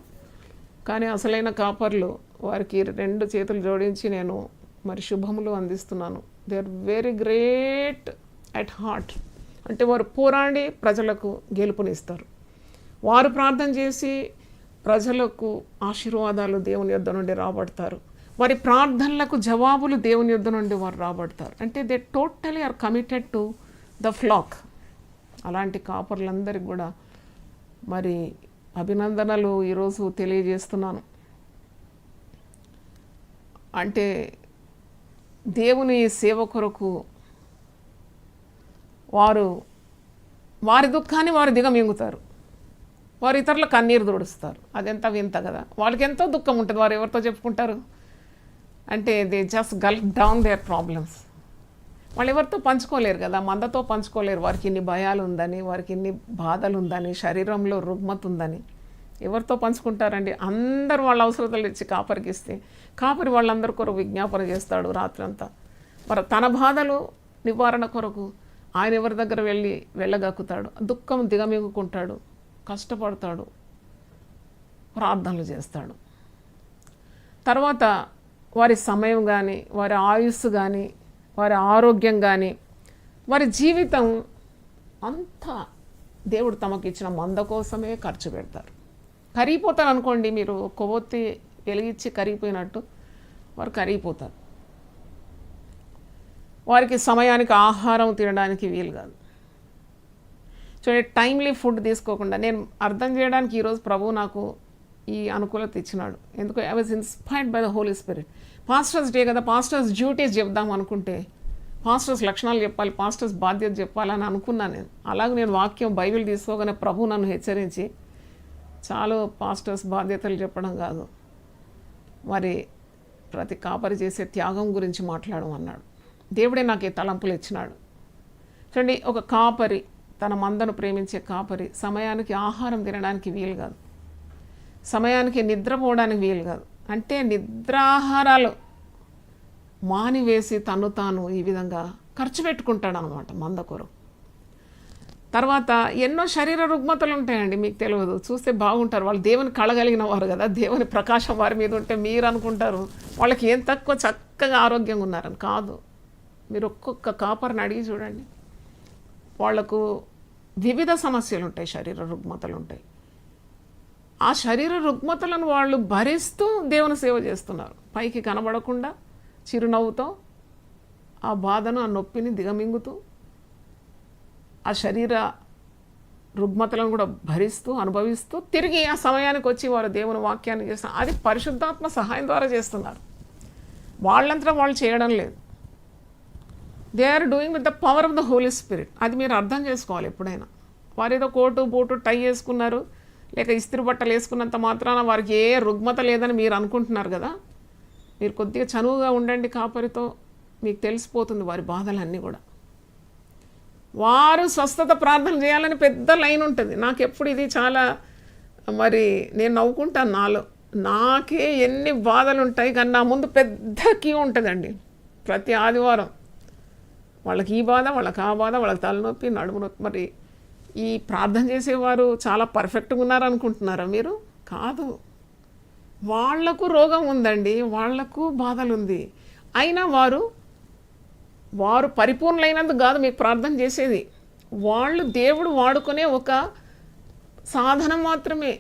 కానీ అసలైన కాపర్లు వారికి 2 చేతులు జోడించి నేను మరి శుభములు అందిస్తున్నాను. They are very great at heart. అంటే వారు పోరాడి ప్రజలకు గెలుపునిస్తారు. వారు ప్రార్థన చేసి ప్రజలకు ఆశీర్వాదాలు దేవుని యొద్ద నుండి రాబడతారు. వారి ప్రార్థనలకు జవాబులు దేవుని యొద్ద నుండి వారు రాబడతారు. అంటే they totally are committed to the flock. అలాంటి కాపర్లందరికీ కూడా మరి అభినందనలు ఈరోజు తెలియజేస్తున్నాను. అంటే దేవుని సేవ కొరకు వారు వారి దుఃఖాన్ని వారు దిగమింగుతారు, వారు ఇతరుల కన్నీరు తుడుస్తారు. అదెంత వింత కదా. వాళ్ళకి ఎంతో దుఃఖం ఉంటుంది, వారు ఎవరితో చెప్పుకుంటారు అంటే they just Gulf down their problems. వాళ్ళు ఎవరితో పంచుకోలేరు కదా, మందతో పంచుకోలేరు. వారికి ఇన్ని భయాలు ఉందని, వారికి ఇన్ని బాధలు ఉందని, శరీరంలో రుగ్మత ఉందని ఎవరితో పంచుకుంటారండి? అందరూ వాళ్ళ అవసరతలు ఇచ్చి కాపరికి ఇస్తే కాపరి వాళ్ళందరి కొరకు విజ్ఞాపన చేస్తాడు రాత్రంతా. మరి తన బాధలు నివారణ కొరకు ఆయన ఎవరి దగ్గర వెళ్ళగక్కుతాడు, దుఃఖం దిగమింగుకుంటాడు, కష్టపడతాడు, ప్రార్థనలు చేస్తాడు. తర్వాత వారి సమయం కానీ, వారి ఆయుస్సు కానీ, వారి ఆరోగ్యం కానీ, వారి జీవితం అంతా దేవుడు తమకు ఇచ్చిన మంద కోసమే ఖర్చు పెడతారు. కరిగిపోతారు అనుకోండి, మీరు కొవ్వొత్తి వెలిగించి కరిగిపోయినట్టు వారు కరిగిపోతారు. వారికి సమయానికి ఆహారం తినడానికి వీలు కాదు. చూడండి, టైమ్లీ ఫుడ్ తీసుకోకుండా, నేను అర్థం చేయడానికి ఈరోజు ప్రభు నాకు ఈ అనుకూలత ఇచ్చినాడు. ఎందుకు? I was inspired by the Holy Spirit. Pastors day కదా, పాస్టర్స్ డ్యూటీస్ చెప్దాం అనుకుంటే, పాస్టర్స్ లక్షణాలు చెప్పాలి, పాస్టర్స్ బాధ్యత చెప్పాలని అనుకున్నాను నేను. అలాగే నేను వాక్యం బైబిల్ తీసుకోగానే ప్రభు నన్ను హెచ్చరించి, చాలు పాస్టర్స్ బాధ్యతలు చెప్పడం కాదు, మరి ప్రతి కాపరి చేసే త్యాగం గురించి మాట్లాడమన్నాడు. దేవుడే నాకు ఈ తలంపులు ఇచ్చినాడు. చూడండి, ఒక కాపరి, తన మందను ప్రేమించే కాపరి సమయానికి ఆహారం తినడానికి వీలు కాదు, సమయానికి నిద్రపోవడానికి వీలు కాదు. అంటే నిద్రాహారాలు మానివేసి తను తాను ఈ విధంగా ఖర్చు పెట్టుకుంటాడు అనమాట మంద కొరకు. తర్వాత ఎన్నో శరీర రుగ్మతలు ఉంటాయండి, మీకు తెలియదు. చూస్తే బాగుంటారు, వాళ్ళు దేవుని కళగలిగిన వారు కదా, దేవుని ప్రకాశం వారి మీద ఉంటే మీరు అనుకుంటారు వాళ్ళకి ఏం తక్కువ, చక్కగా ఆరోగ్యంగా ఉన్నారని. కాదు, మీరు ఒక్కొక్క కాపరిని అడిగి చూడండి, వాళ్లకు వివిధ సమస్యలు ఉంటాయి, శరీర రుగ్మతలు ఉంటాయి. ఆ శరీర రుగ్మతలను వాళ్ళు భరిస్తూ దేవుని సేవ చేస్తున్నారు, పైకి కనబడకుండా చిరునవ్వుతో ఆ బాధను, ఆ నొప్పిని దిగమింగుతూ, ఆ శరీర రుగ్మతలను కూడా భరిస్తూ అనుభవిస్తూ తిరిగి ఆ సమయానికి వచ్చి వారు దేవుని వాక్యాన్ని చేస్తున్నారు. అది పరిశుద్ధాత్మ సహాయం ద్వారా చేస్తున్నారు, వాళ్ళంతా వాళ్ళు చేయడం లేదు. They are doing with the power of the Holy Spirit. అది మీరు అర్థం చేసుకోవాలి ఎప్పుడైనా. వారు ఏదో కోటు బూటు టై వేసుకున్నారు, లేక ఇస్త్రీ బట్టలు వేసుకున్నంత మాత్రాన వారికి ఏ రుగ్మత లేదని మీరు అనుకుంటున్నారు కదా. మీరు కొద్దిగా చనువుగా ఉండండి కాపరితో, మీకు తెలిసిపోతుంది వారి బాధలన్నీ కూడా. వారు స్వస్థత ప్రార్థన చేయాలని పెద్ద లైన్ ఉంటుంది. నాకు ఎప్పుడు ఇది చాలా, మరి నేను నవ్వుకుంటాను నాలో, నాకే ఎన్ని బాధలు ఉంటాయి కానీ నా ముందు పెద్ద క్యూ ఉంటుందండి ప్రతి ఆదివారం. వాళ్ళకి ఈ బాధ, వాళ్ళకి ఆ బాధ, వాళ్ళకి తలనొప్పి, నడుము నొప్పి. మరి ఈ ప్రార్థన చేసేవారు చాలా పర్ఫెక్ట్గా ఉన్నారనుకుంటున్నారా మీరు? కాదు, వాళ్లకు రోగం ఉందండి, వాళ్లకు బాధలు ఉంది. అయినా వారు పరిపూర్ణులైనందుకు కాదు మీకు ప్రార్థన చేసేది, వాళ్ళు దేవుడు వాడుకునే ఒక సాధనం మాత్రమే.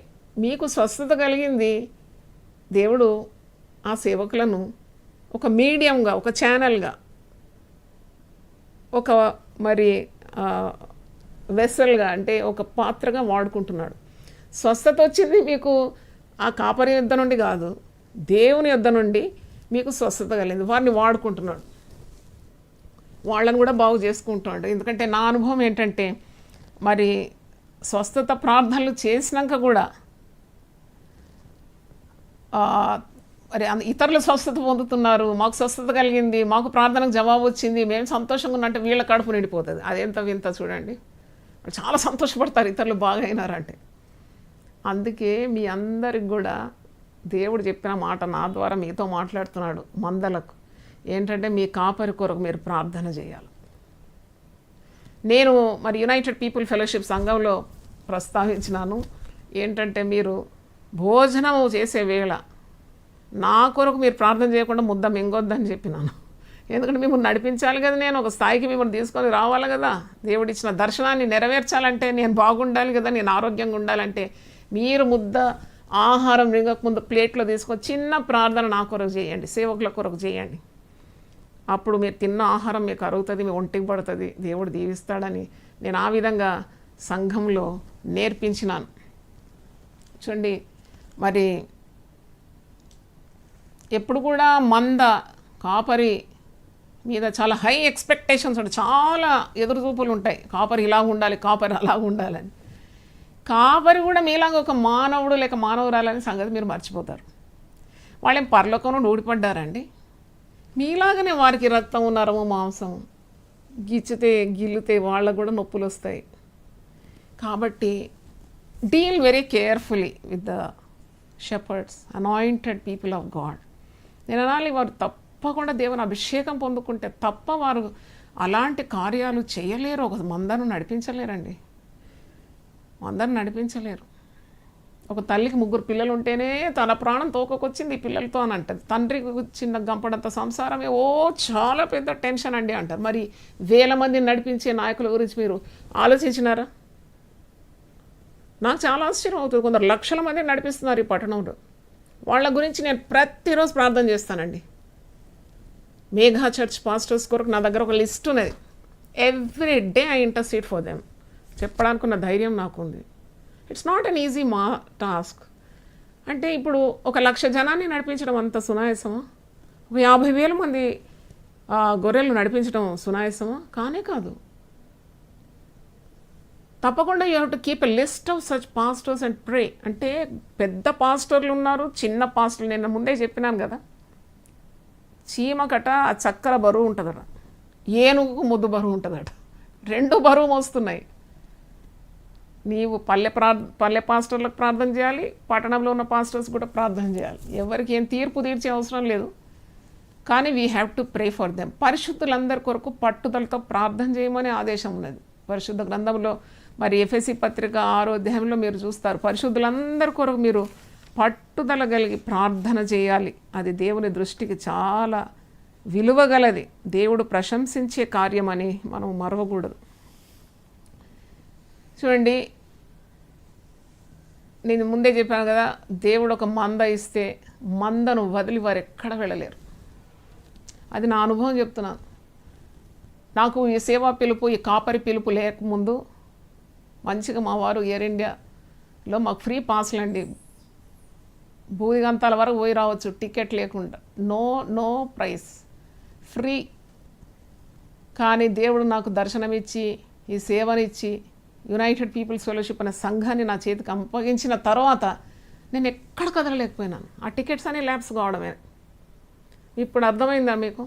మీకు స్వస్థత కలిగింది, దేవుడు ఆ సేవకులను ఒక మీడియంగా, ఒక ఛానల్గా, ఒక మరి వెసల్గా, అంటే ఒక పాత్రగా వాడుకుంటున్నాడు. స్వస్థత వచ్చింది మీకు ఆ కాపరి యుద్ధ నుండి కాదు, దేవుని యుద్ధ నుండి మీకు స్వస్థత కలిగింది. వారిని వాడుకుంటున్నాడు, వాళ్ళని కూడా బాగు చేసుకుంటున్నాడు. ఎందుకంటే నా అనుభవం ఏంటంటే, మరి స్వస్థత ప్రార్థనలు చేసినాక కూడా మరి ఇతరులు స్వస్థత పొందుతున్నారు, మాకు స్వస్థత కలిగింది, మాకు ప్రార్థనకు జవాబు వచ్చింది, మేము సంతోషంగా ఉన్నట్టు వీళ్ళ కడుపు నిండిపోతుంది. అదెంత వింత చూడండి. చాలా సంతోషపడతారు ఇతరులు బాగా అయినారంటే. అందుకే మీ అందరికి కూడా దేవుడు చెప్పిన మాట నా ద్వారా మీతో మాట్లాడుతున్నాడు, మందలకు ఏంటంటే మీ కాపరి కొరకు మీరు ప్రార్థన చేయాలి. నేను మరి యునైటెడ్ పీపుల్ ఫెలోషిప్ సంఘంలో ప్రస్తావించినాను ఏంటంటే, మీరు భోజనం చేసే వేళ నా కొరకు మీరు ప్రార్థన చేయకుండా ముద్ద మింగొద్దని చెప్పినాను. ఎందుకంటే మిమ్మల్ని నడిపించాలి కదా, నేను ఒక స్థాయికి మిమ్మల్ని తీసుకొని రావాలి కదా, దేవుడిచ్చిన దర్శనాన్ని నెరవేర్చాలంటే నేను బాగుండాలి కదా, నేను ఆరోగ్యంగా ఉండాలంటే మీరు ముద్ద ఆహారం మింగకముందు ప్లేట్లో తీసుకొని చిన్న ప్రార్థన నా కొరకు చేయండి, సేవకుల కొరకు చేయండి. అప్పుడు మీరు తిన్న ఆహారం మీకు అరుగుతుంది, మీ ఒంటికి పడుతుంది, దేవుడు దీవిస్తాడని నేను ఆ విధంగా సంఘంలో నేర్పించినాను. చూడండి, మరి ఎప్పుడు కూడా మంద కాపరి మీద చాలా హై ఎక్స్పెక్టేషన్స్ ఉంటాయి, చాలా ఎదురుచూపులు ఉంటాయి. కాపరి ఇలా ఉండాలి, కాపరి అలా ఉండాలని. కాపరి కూడా మీలాగా ఒక మానవుడు లేక మానవురాలని సంగతి మీరు మర్చిపోతారు. వాళ్ళేం పరలోకం నుండి ఊడిపడ్డారండి. మీలాగనే వారికి రక్తం, నరము, మాంసం, గిల్లితే వాళ్ళకు కూడా నొప్పులు వస్తాయి. కాబట్టి deal very carefully with the shepherd's, anointed people of God. నేను అనాలి, వారు తప్పకుండా దేవుని అభిషేకం పొందుకుంటే తప్ప వారు అలాంటి కార్యాలు చేయలేరు. ఒక మందను నడిపించలేరండి, మందను నడిపించలేరు. ఒక తల్లికి 3 పిల్లలు ఉంటేనే తన ప్రాణం తోకకొచ్చింది ఈ పిల్లలతో అని అంటది. తండ్రికి చిన్న గంపడంత సంసారమే చాలా పెద్ద టెన్షన్ అండి అంటారు. మరి వేల మందిని నడిపించే నాయకుల గురించి మీరు ఆలోచించినారా? నాకు చాలా ఆశ్చర్యం అవుతుంది. కొందరు లక్షల మందిని నడిపిస్తున్నారు ఈ పట్టణంలో. వాళ్ళ గురించి నేను ప్రతిరోజు ప్రార్థన చేస్తానండి. మేఘా చర్చ్ పాస్టర్స్ కొరకు నా దగ్గర ఒక లిస్ట్ ఉన్నది. Every day I intercede for them. చెప్పడానికున్న ధైర్యం నాకు ఉంది. It's not an easy task. అంటే ఇప్పుడు 1,00,000 జనాన్ని నడిపించడం అంత సునాయాసమా? 50,000 మంది గొర్రెలు నడిపించడం సునాయాసమా? కానే కాదు. తప్పకుండా you have to keep a list of such pastors and pray. అంటే పెద్ద పాస్టర్లు ఉన్నారు, చిన్న పాస్టర్లు. నేను ముందే చెప్పినాను కదా, చీమకట ఆ చక్కర బరువు ఉంటుందట, ఏనుగుకు ముద్దు బరువు ఉంటుందట. 2 బరువు మోస్తున్నాయి. నీవు పల్లె పాస్టర్లకు ప్రార్థన చేయాలి, పట్టణంలో ఉన్న పాస్టర్స్ కూడా ప్రార్థన చేయాలి. ఎవరికి ఏం తీర్పు తీర్చే అవసరం లేదు, కానీ we have to pray for them. పరిశుద్ధులందరి కొరకు పట్టుదలతో ప్రార్థన చేయమని ఆదేశం ఉన్నది పరిశుద్ధ గ్రంథంలో. మరి ఎఫెసీ పత్రిక 6వ అధ్యాయంలో మీరు చూస్తారు, పరిశుద్ధులందరి కొరకు మీరు పట్టుదల కలిగి ప్రార్థన చేయాలి. అది దేవుని దృష్టికి చాలా విలువగలది, దేవుడు ప్రశంసించే కార్యమని మనం మరవకూడదు. చూడండి, నేను ముందే చెప్పాను కదా, దేవుడు ఒక మంద ఇస్తే మందను వదిలి వారు ఎక్కడ వెళ్ళలేరు. అది నా అనుభవం చెప్తున్నాను. నాకు ఈ సేవా పిలుపు, ఈ కాపరి పిలుపు లేకముందు మంచిగా మా వారు ఎయిర్ ఇండియాలో మాకు ఫ్రీ పాస్లు అండి, భూదిగంతాల వరకు పోయి రావచ్చు టికెట్ లేకుండా, నో ప్రైస్, ఫ్రీ. కానీ దేవుడు నాకు దర్శనమిచ్చి ఈ సేవనిచ్చి యునైటెడ్ పీపుల్స్ ఫెలోషిప్ అనే సంఘాన్ని నా చేతికి అప్పగించిన తర్వాత నేను ఎక్కడ కదలలేకపోయినాను. ఆ టికెట్స్ అనే ల్యాబ్స్ కావడమే. ఇప్పుడు అర్థమైందా మీకు?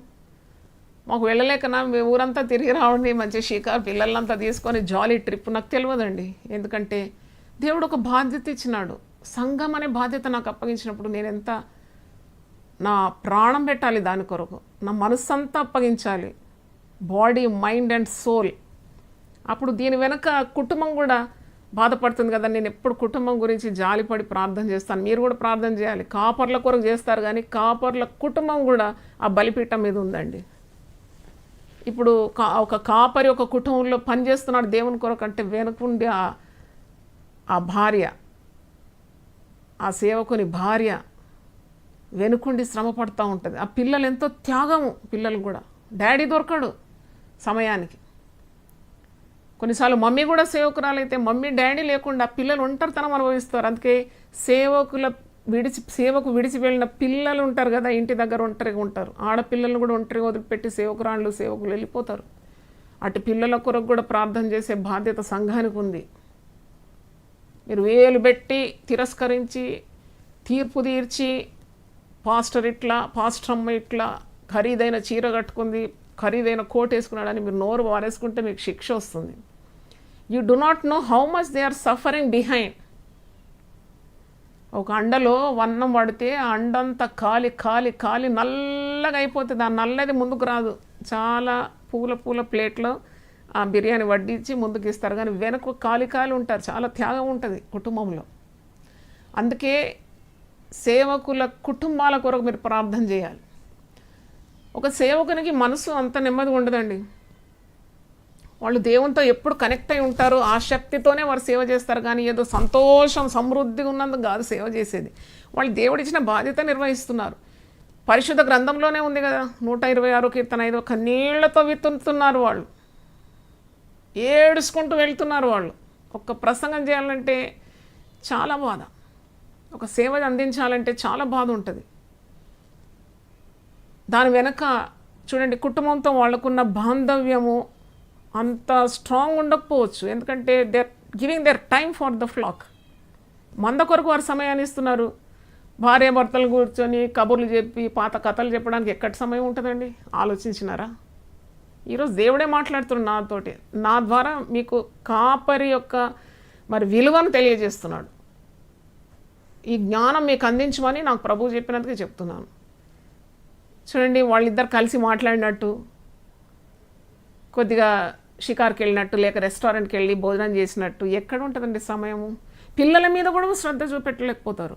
మాకు వెళ్ళలేకనా ఊరంతా తిరిగి రావండి, మంచి షికార్ పిల్లలంతా తీసుకొని జాలీ ట్రిప్. నాకు తెలియదండి, ఎందుకంటే దేవుడు ఒక బాధ్యత ఇచ్చినాడు. సంఘం అనే బాధ్యత నాకు అప్పగించినప్పుడు నేను ఎంత నా ప్రాణం పెట్టాలి దాని కొరకు, నా మనస్సంతా అప్పగించాలి, బాడీ, మైండ్ అండ్ సోల్. అప్పుడు దీని వెనక కుటుంబం కూడా బాధపడుతుంది కదా. నేను ఎప్పుడు కుటుంబం గురించి జాలిపడి ప్రార్థన చేస్తాను. మీరు కూడా ప్రార్థన చేయాలి. కాపర్ల కొరకు చేస్తారు, కానీ కాపర్ల కుటుంబం కూడా ఆ బలిపీఠం మీద ఉందండి. ఇప్పుడు ఒక కాపరి ఒక కుటుంబంలో పనిచేస్తున్నాడు దేవుని కొరకు అంటే వెనుకుండి ఆ భార్య, ఆ సేవకుని భార్య వెనుకుండి శ్రమ పడుతూ ఉంటుంది. ఆ పిల్లలు ఎంతో త్యాగము, పిల్లలు కూడా. డాడీ దొరకడు సమయానికి. కొన్నిసార్లు మమ్మీ కూడా సేవకురాలైతే మమ్మీ డాడీ లేకుండా పిల్లలు ఒంటరితనం అనుభవిస్తారు. అందుకే సేవకు విడిచి వెళ్ళిన పిల్లలు ఉంటారు కదా, ఇంటి దగ్గర ఒంటరిగా ఉంటారు. ఆడపిల్లలను కూడా ఒంటరిగా వదిలిపెట్టి సేవకురాళ్ళు సేవకులు వెళ్ళిపోతారు. అటు పిల్లల కొరకు కూడా ప్రార్థన చేసే బాధ్యత సంఘానికి ఉంది. మీరు వేలు పెట్టి తిరస్కరించి తీర్పు తీర్చి పాస్టర్ ఇట్లా, పాస్టర్ అమ్మ ఇట్లా ఖరీదైన చీర కట్టుకుంది, ఖరీదైన కోట్ వేసుకున్నాడని మీరు నోరు వారేసుకుంటే మీకు శిక్ష వస్తుంది. You do not know how much they are suffering behind. ఒక అండలో వన్నం పడితే ఆ అండంతా కాలి కాలి కాలి నల్లగా అయిపోతుంది. ఆ నల్లది ముందుకు రాదు. చాలా పూల ప్లేట్లో ఆ బిర్యానీ వడ్డించి ముందుకు ఇస్తారు, కానీ వెనక కాలి ఉంటారు. చాలా త్యాగం ఉంటుంది కుటుంబంలో. అందుకే సేవకుల కుటుంబాల కొరకు మీరు ప్రార్థన చేయాలి. ఒక సేవకునికి మనసు అంత నెమ్మదిగా ఉండదండి. వాళ్ళు దేవునితో ఎప్పుడు కనెక్ట్ అయి ఉంటారు, ఆ శక్తితోనే వారు సేవ చేస్తారు. కానీ ఏదో సంతోషం సమృద్ధిగా ఉన్నందుకు కాదు సేవ చేసేది. వాళ్ళు దేవుడిచ్చిన బాధ్యత నిర్వహిస్తున్నారు. పరిశుద్ధ గ్రంథంలోనే ఉంది కదా, 126 కీర్తన 5, కన్నీళ్లతో విత్తుతున్నారు వాళ్ళు, ఏడుచుకుంటూ వెళ్తున్నారు వాళ్ళు. ఒక్క ప్రసంగం చేయాలంటే చాలా బాధ, ఒక సేవ అందించాలంటే చాలా బాధ ఉంటుంది. దాని వెనక చూడండి, కుటుంబంతో వాళ్ళకున్న బాంధవ్యము అంత స్ట్రాంగ్ ఉండకపోవచ్చు, ఎందుకంటే they are giving their time for the flock. మంద కొరకు వారు సమయాన్ని ఇస్తున్నారు. భార్య భర్తలు కూర్చొని కబుర్లు చెప్పి పాత కథలు చెప్పడానికి ఎక్కడి సమయం ఉంటుందండి? ఆలోచించినారా? ఈరోజు దేవుడే మాట్లాడుతున్నాడు నాతోటి, నా ద్వారా మీకు కాపరి యొక్క మరి విలువను తెలియజేస్తున్నాడు. ఈ జ్ఞానం మీకు అందించమని నాకు ప్రభువు చెప్పినందుకే చెప్తున్నాను. చూడండి, వాళ్ళిద్దరు కలిసి మాట్లాడినట్టు, కొద్దిగా షికార్కి వెళ్ళినట్టు, లేక రెస్టారెంట్కి వెళ్ళి భోజనం చేసినట్టు ఎక్కడ ఉంటుందండి సమయము? పిల్లల మీద కూడా శ్రద్ధ చూపెట్టలేకపోతారు.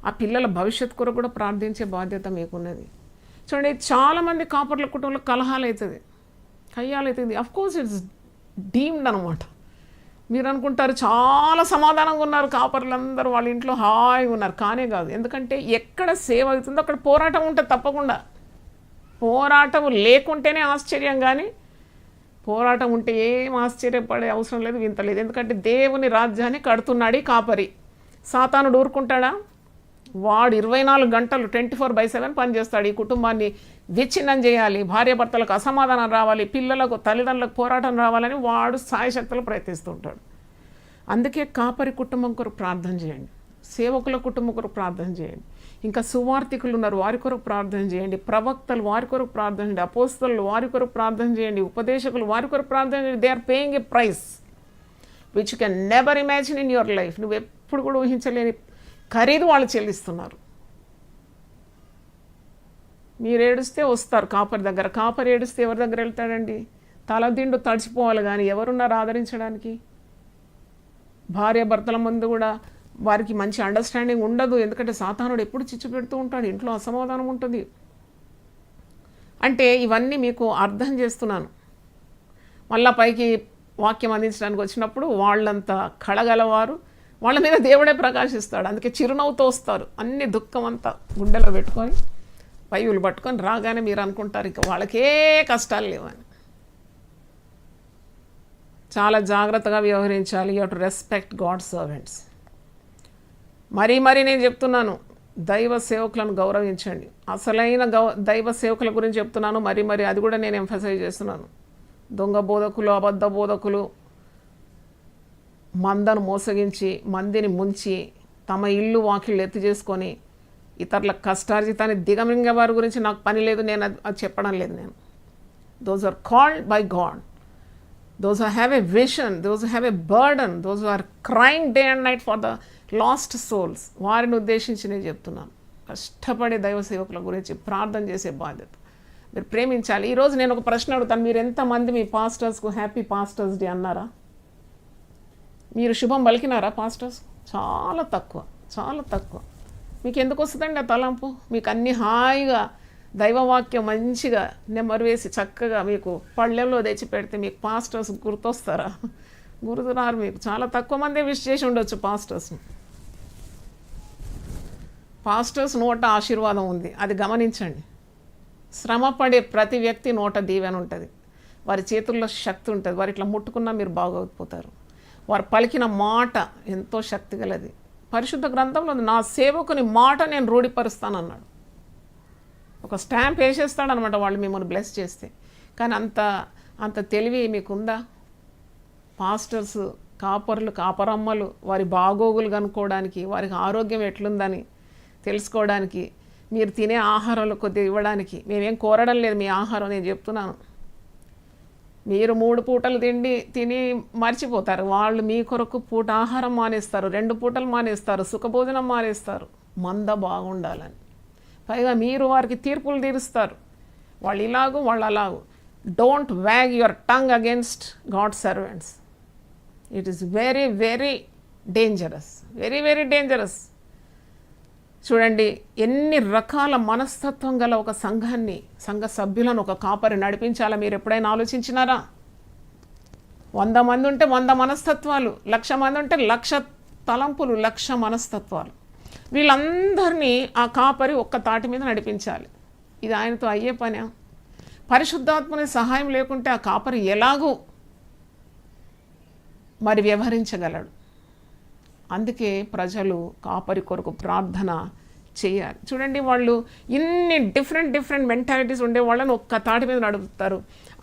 ఆ పిల్లల భవిష్యత్తు కొరకు కూడా ప్రార్థించే బాధ్యత మీకున్నది. చూడండి, చాలామంది కాపర్ల కుటుంబంలో కలహాలు అవుతుంది, కయ్యాలు అవుతుంది. అఫ్కోర్స్ ఇట్స్ డీమ్డ్ అనమాట. మీరు అనుకుంటారు చాలా సమాధానంగా ఉన్నారు కాపర్లందరూ, వాళ్ళ ఇంట్లో హాయిగా ఉన్నారు. కానే కాదు. ఎందుకంటే ఎక్కడ సేవ అవుతుందో అక్కడ పోరాటం ఉంటుంది తప్పకుండా. పోరాటం లేకుంటేనే ఆశ్చర్యం, కానీ పోరాటం ఉంటే ఏం ఆశ్చర్యపడే అవసరం లేదు, వింత లేదు. ఎందుకంటే దేవుని రాజ్యాన్ని కడుతున్నాడు ఈ కాపరి. సాతానుడు ఊరుకుంటాడా? వాడు 24 గంటలు 24/7 పనిచేస్తాడు. ఈ కుటుంబాన్ని విచ్ఛిన్నం చేయాలి, భార్యాభర్తలకు అసమాధానం రావాలి, పిల్లలకు తల్లిదండ్రులకు పోరాటం రావాలని వాడు సాయశక్తులు ప్రయత్నిస్తుంటాడు. అందుకే కాపరి కుటుంబం కొరకు ప్రార్థన చేయండి, సేవకుల కుటుంబం కొరకు ప్రార్థన చేయండి, ఇంకా సువార్థికులు ఉన్నారు వారి కొరకు ప్రార్థన చేయండి, ప్రవక్తలు వారి కొరకు ప్రార్థన చేయండి, అపోస్తలు వారి కొరకు ప్రార్థన చేయండి, ఉపదేశకులు వారి కొరకు ప్రార్థన చేయండి. They are paying a price which you can never imagine in your life. నువ్వు ఎప్పుడు కూడా ఊహించలేని ఖరీదు వాళ్ళు చెల్లిస్తున్నారు. మీరు ఏడుస్తే వస్తారు కాపరి దగ్గర. కాపరి ఏడుస్తే ఎవరి దగ్గర వెళ్తాడండి? తలదిండు తడిచిపోవాలి, కానీ ఎవరున్నారు ఆదరించడానికి? భార్యాభర్తల ముందు కూడా వారికి మంచి అండర్స్టాండింగ్ ఉండదు, ఎందుకంటే సాతానుడు ఎప్పుడు చిచ్చు పెడుతూ ఉంటాడు, ఇంట్లో అసమాధానం ఉంటుంది. అంటే ఇవన్నీ మీకు అర్థం చేస్తున్నాను. మళ్ళా పైకి వాక్యం అందించడానికి వచ్చినప్పుడు వాళ్ళంతా కళగలవారు, వాళ్ళ మీద దేవుడే ప్రకాశిస్తాడు. అందుకే చిరునవ్వుతో వస్తారు. అన్ని దుఃఖం అంతా గుండెలో పెట్టుకొని పైవులు పట్టుకొని రాగానే మీరు అనుకుంటారు ఇక వాళ్ళకే కష్టాలు లేవని. చాలా జాగ్రత్తగా వ్యవహరించాలి. You have to respect God servants. మరీ నేను చెప్తున్నాను, దైవ సేవకులను గౌరవించండి. అసలైన దైవ సేవకుల గురించి చెప్తున్నాను. మరి అది కూడా నేను ఎంఫసైజ్ చేస్తున్నాను. దొంగ బోధకులు, అబద్ధ బోధకులు మందను మోసగించి, మందిని ముంచి, తమ ఇల్లు వాకిళ్ళు ఎత్తి చేసుకొని ఇతరుల కష్టార్జితాన్ని దిగమింగే వారి గురించి నాకు పని లేదు, నేను అది చెప్పడం లేదు. నేను those are called by God, those who have a vision, those who have a burden, those who are crying day and night for the lost souls, వారిని ఉద్దేశించి నేను చెప్తున్నాను. కష్టపడే దైవ సేవకుల గురించి ప్రార్థన చేసే బాధ్యత మీరు ప్రేమించాలి. ఈరోజు నేను ఒక ప్రశ్న అడుగుతాను, మీరు ఎంతమంది మీ పాస్టర్స్కు హ్యాపీ పాస్టర్స్ డే అన్నారా? మీరు శుభం పలికినారా పాస్టర్స్? చాలా తక్కువ. మీకు ఎందుకు వస్తుందండి ఆ తలంపు? మీకు అన్ని హాయిగా దైవవాక్యం మంచిగా నెమ్మరు వేసి చక్కగా మీకు పళ్ళెంలో తెచ్చి పెడితే మీకు పాస్టర్స్ గుర్తొస్తారా? గుర్తురారు. మీకు చాలా తక్కువ మందే విష్ చేసి ఉండొచ్చు పాస్టర్స్ నోట ఆశీర్వాదం ఉంది, అది గమనించండి. శ్రమపడే ప్రతి వ్యక్తి నోట దీవెన ఉంటుంది, వారి చేతుల్లో శక్తి ఉంటుంది. వారు ఇట్లా ముట్టుకున్నా మీరు బాగోకపోతారు. వారు పలికిన మాట ఎంతో శక్తి గలది. పరిశుద్ధ గ్రంథంలో నా సేవకుని మాట నేను రూఢిపరుస్తానన్నాడు. ఒక స్టాంప్ వేసేస్తాడనమాట వాళ్ళు మిమ్మల్ని బ్లెస్ చేస్తే. కానీ అంత తెలివి మీకుందా? పాస్టర్స్, కాపర్లు, కాపరమ్మలు వారి బాగోగులు కనుక్కోవడానికి, వారికి ఆరోగ్యం ఎట్లుందని తెలుసుకోవడానికి, మీరు తినే ఆహారంలో కొద్దిగా ఇవ్వడానికి మేమేం కోరడం లేదు. మీ ఆహారం నేను చెప్తున్నాను, మీరు 3 పూటలు తిని మర్చిపోతారు. వాళ్ళు మీ కొరకు పూట ఆహారం మానేస్తారు, 2 పూటలు మానేస్తారు, సుఖభోజనం మానేస్తారు, మంద బాగుండాలని. పైగా మీరు వారికి తీర్పులు తీరుస్తారు, వాళ్ళు ఇలాగూ వాళ్ళు అలాగూ. Don't wag your tongue against God servants. It is very dangerous. చూడండి, ఎన్ని రకాల మనస్తత్వం గల ఒక సంఘ సభ్యులను ఒక కాపరి నడిపించాలా మీరు ఎప్పుడైనా ఆలోచించినారా? 100 మంది ఉంటే 100 మనస్తత్వాలు, 1,00,000 మంది ఉంటే 1,00,000 తలంపులు, 1,00,000 మనస్తత్వాలు. వీళ్ళందరినీ ఆ కాపరి ఒక్క తాటి మీద నడిపించాలి. ఇది ఆయనతో అయ్యే పనే? పరిశుద్ధాత్మని సహాయం లేకుంటే ఆ కాపరి ఎలాగూ మరి వ్యవహరించగలడు. అందుకే ప్రజలు కాపరి కొరకు ప్రార్థన చేయాలి. చూడండి, వాళ్ళు ఇన్ని డిఫరెంట్ మెంటాలిటీస్ ఉండే వాళ్ళని ఒక్క తాటి మీద నడుపుతారు,